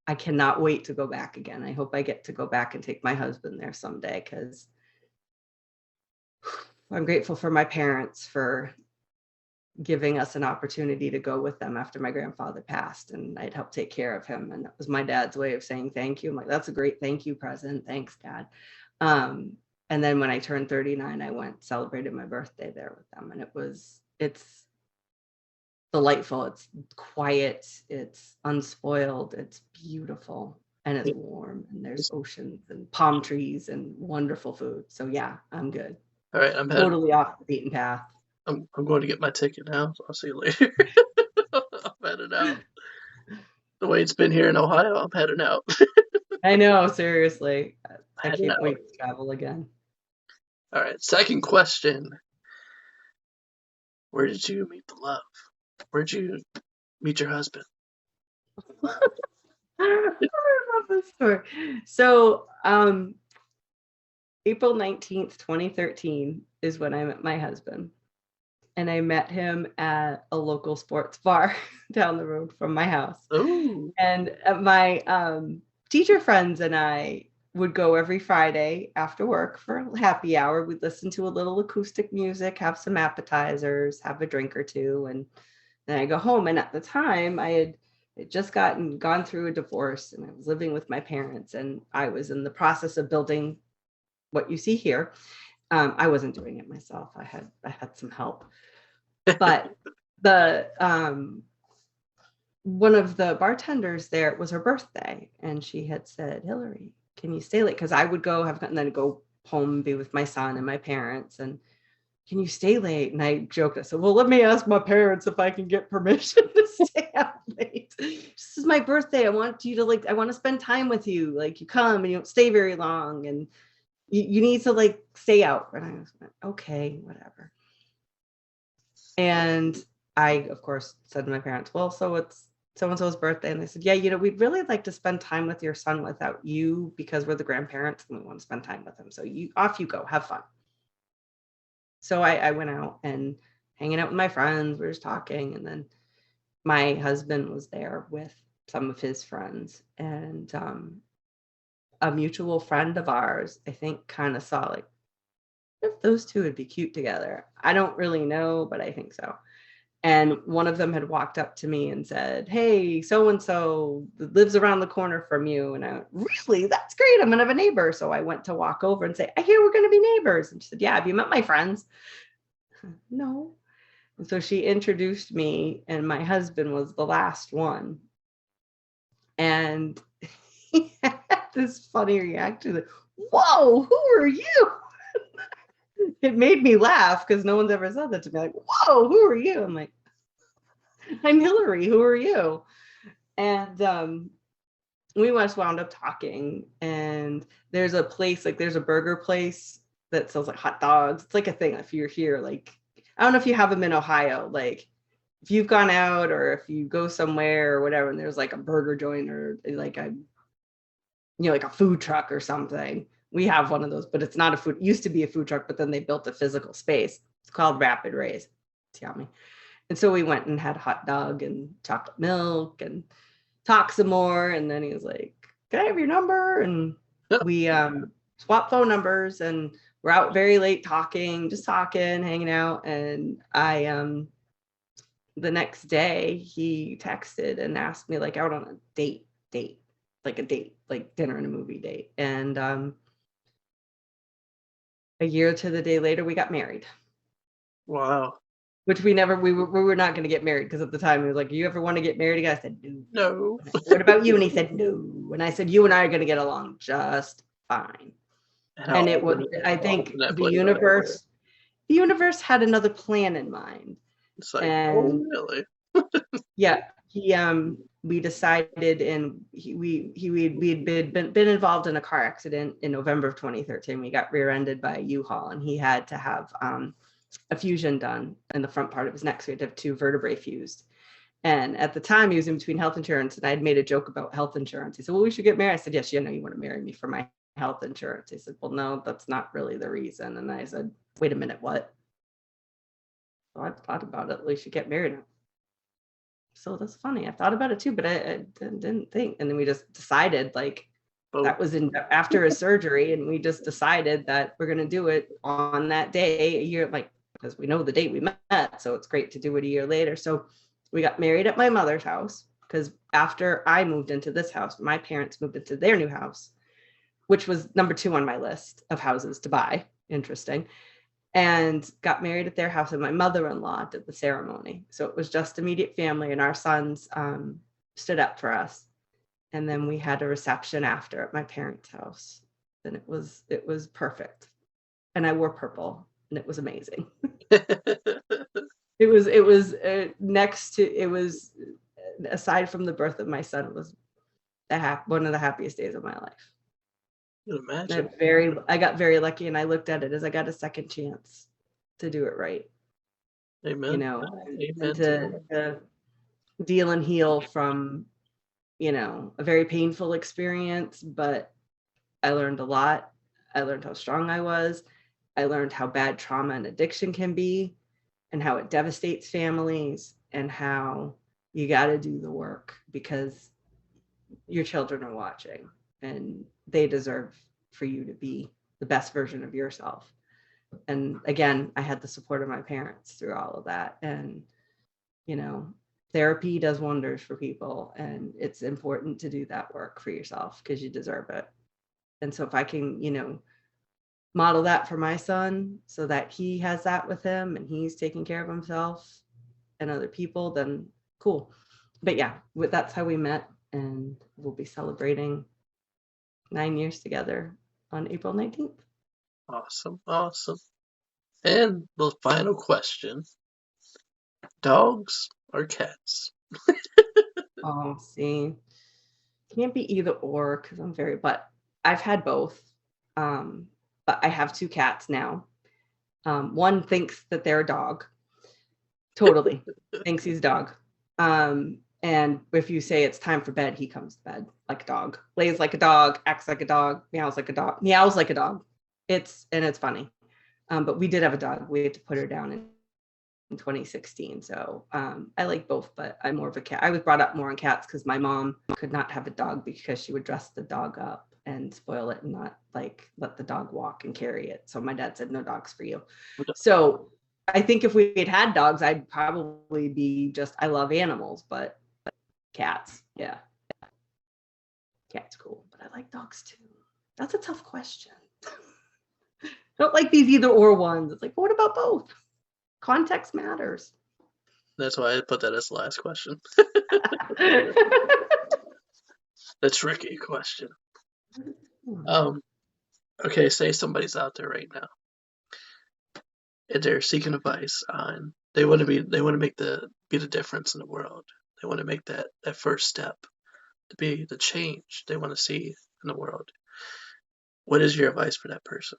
S2: I cannot wait to go back again. I hope I get to go back and take my husband there someday because I'm grateful for my parents for giving us an opportunity to go with them after my grandfather passed, and I'd help take care of him. And that was my dad's way of saying thank you. I'm like, that's a great thank you present. Thanks, Dad. And then when I turned 39, I went celebrated my birthday there with them, and it's delightful. It's quiet. It's unspoiled. It's beautiful, and it's warm. And there's oceans and palm trees and wonderful food. So yeah, I'm good.
S1: All right,
S2: Totally off the beaten path.
S1: I'm going to get my ticket now. So I'll see you later. I'm heading out. The way it's been here in Ohio, I'm heading out.
S2: I know, seriously. I
S1: Heading
S2: can't
S1: out.
S2: wait to travel again.
S1: All right, second question. Where did you meet the love? Where'd you meet your husband?
S2: I love this story. So, April 19th, 2013 is when I met my husband. And I met him at a local sports bar down the road from my house.
S1: Ooh.
S2: And my teacher friends and I would go every Friday after work for happy hour. We'd listen to a little acoustic music, have some appetizers, have a drink or two, and then I go home. And at the time, I had just gone through a divorce, and I was living with my parents, and I was in the process of building what you see here. I wasn't doing it myself. I had some help, but the one of the bartenders there, it was her birthday, and she had said, Hillary, can you stay late? Because I would go and then go home and be with my son and my parents. And can you stay late? And I joked, I said, well, let me ask my parents if I can get permission to stay out late. This is my birthday. I want you to I want to spend time with you. Like, you come and you don't stay very long, and you need to stay out. And I was like, okay, whatever. And I, of course, said to my parents, well, so it's so-and-so's birthday. And they said, yeah, we'd really like to spend time with your son without you because we're the grandparents and we want to spend time with him. So off you go, have fun. So I went out and hanging out with my friends. We were just talking. And then my husband was there with some of his friends. And a mutual friend of ours, I think, kind of saw if those two would be cute together. I don't really know, but I think so. And one of them had walked up to me and said, hey, so-and-so lives around the corner from you. And I went, really? That's great. I'm going to have a neighbor. So I went to walk over and say, I hear we're going to be neighbors. And she said, yeah, have you met my friends? No. And so she introduced me, and my husband was the last one. And he had this funny reaction. Like, whoa, who are you? It made me laugh because no one's ever said that to me. Like, whoa, who are you? I'm like, I'm Hillary. Who are you? And we just wound up talking. And there's a place, like there's a burger place that sells like hot dogs. It's like a thing if you're here. Like, I don't know if you have them in Ohio. Like, if you've gone out or if you go somewhere or whatever, and there's like a burger joint or like a, like a food truck or something. We have one of those, but it's not a food. It used to be a food truck, but then they built a physical space. It's called Rapid Raise. It's yummy. And so we went and had a hot dog and chocolate milk and talked some more. And then he was like, "Can I have your number?" And we swapped phone numbers, and we're out very late talking, just talking, hanging out. And the next day he texted and asked me like out on a date, like a date, like dinner and a movie date. And a year to the day later, we got married.
S1: Wow.
S2: Which we were not going to get married because at the time he was like, "You ever want to get married again?" I said, "No."
S1: No.
S2: Said, "What about you?" And he said, "No." And I said, "You and I are going to get along just fine." And it was, I think the universe had another plan in mind.
S1: It's like,
S2: and
S1: oh, really?
S2: Yeah, we decided, and we'd been involved in a car accident in November of 2013. We got rear-ended by a U-Haul, and he had to have a fusion done in the front part of his neck, so he had to have 2 vertebrae fused. And at the time, he was in between health insurance, and I had made a joke about health insurance. He said, "Well, we should get married." I said, "Yes, you want to marry me for my health insurance." He said, "Well, no, that's not really the reason." And I said, "Wait a minute, what?" So I thought about it. We should get married. So that's funny. I thought about it too, but I didn't think. And then we just decided, like, that was after his surgery, and we just decided that we're going to do it on that day a year, like, because we know the date we met. So it's great to do it a year later. So we got married at my mother's house, because after I moved into this house, my parents moved into their new house, which was number 2 on my list of houses to buy. Interesting. And got married at their house, and my mother-in-law did the ceremony. So it was just immediate family, and our sons stood up for us. And then we had a reception after at my parents' house, and it was perfect. And I wore purple, and it was amazing. It was aside from the birth of my son, it was one of the happiest days of my life.
S1: Imagine.
S2: I got very lucky, and I looked at it as I got a second chance to do it right.
S1: Amen.
S2: And to deal and heal from, a very painful experience, but I learned a lot. I learned how strong I was. I learned how bad trauma and addiction can be, and how it devastates families, and how you got to do the work because your children are watching, and they deserve for you to be the best version of yourself. And again, I had the support of my parents through all of that. And, therapy does wonders for people, and it's important to do that work for yourself because you deserve it. And so if I can, model that for my son so that he has that with him and he's taking care of himself and other people, then cool. But yeah, that's how we met, and we'll be celebrating 9 years together on April 19th.
S1: Awesome. And the final question: dogs or cats?
S2: Oh, see, can't be either or because but I've had both. But I have 2 cats now. One thinks that they're a dog. Totally thinks he's a dog. And if you say it's time for bed, he comes to bed like a dog, lays like a dog, acts like a dog, meows like a dog, meows like a dog. It's funny. But we did have a dog. We had to put her down in 2016. So I like both, but I'm more of a cat. I was brought up more on cats because my mom could not have a dog because she would dress the dog up and spoil it and not like let the dog walk and carry it. So my dad said, "No dogs for you." So I think if we had dogs, I'd probably be I love animals, but cats, yeah. Cats cool, but I like dogs too. That's a tough question. I don't like these either or ones. It's like, what about both? Context matters.
S1: That's why I put that as the last question. The tricky question. Okay, say somebody's out there right now, and they're seeking advice on they want to make the be the difference in the world. They want to make that first step to be the change they want to see in the world. What is your advice for that person?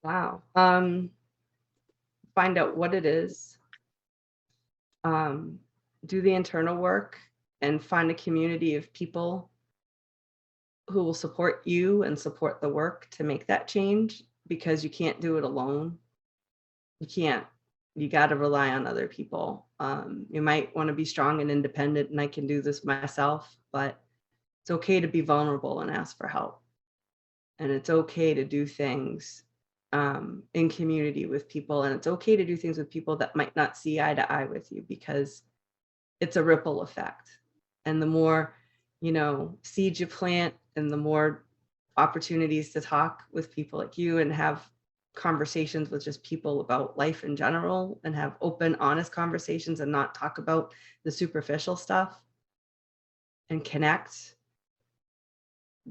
S2: Wow. Find out what it is, um, do the internal work, and find a community of people who will support you and support the work to make that change, because you can't do it alone. You can't. You got to rely on other people. You might want to be strong and independent, and I can do this myself, but it's okay to be vulnerable and ask for help. And it's okay to do things in community with people. And it's okay to do things with people that might not see eye to eye with you, because it's a ripple effect. And the more, seeds you plant, and the more opportunities to talk with people like you and have conversations with just people about life in general, and have open, honest conversations and not talk about the superficial stuff, and connect,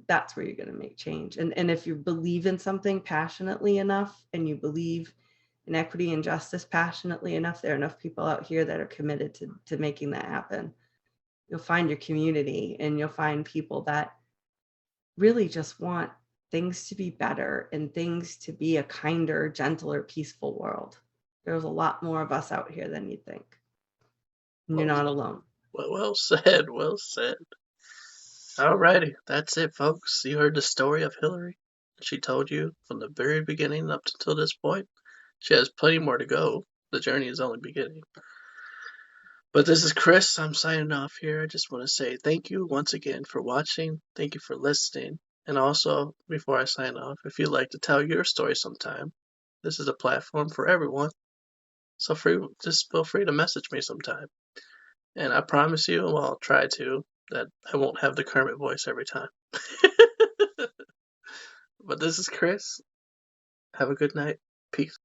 S2: that's where you're going to make change. And if you believe in something passionately enough, and you believe in equity and justice passionately enough, there are enough people out here that are committed to making that happen. You'll find your community, and you'll find people that really just want things to be better and things to be a kinder, gentler, peaceful world. There's a lot more of us out here than you think. And you're
S1: Well,
S2: not alone.
S1: well said. Well said. Alrighty, that's it, folks. You heard the story of Hillary. She told you from the very beginning up until this point. She has plenty more to go. The journey is only beginning. But this is Chris. I'm signing off here. I just want to say thank you once again for watching. Thank you for listening. And also, before I sign off, if you'd like to tell your story sometime, this is a platform for everyone. So just feel free to message me sometime. And I promise you, well, I'll try to, that I won't have the Kermit voice every time. But this is Chris. Have a good night. Peace.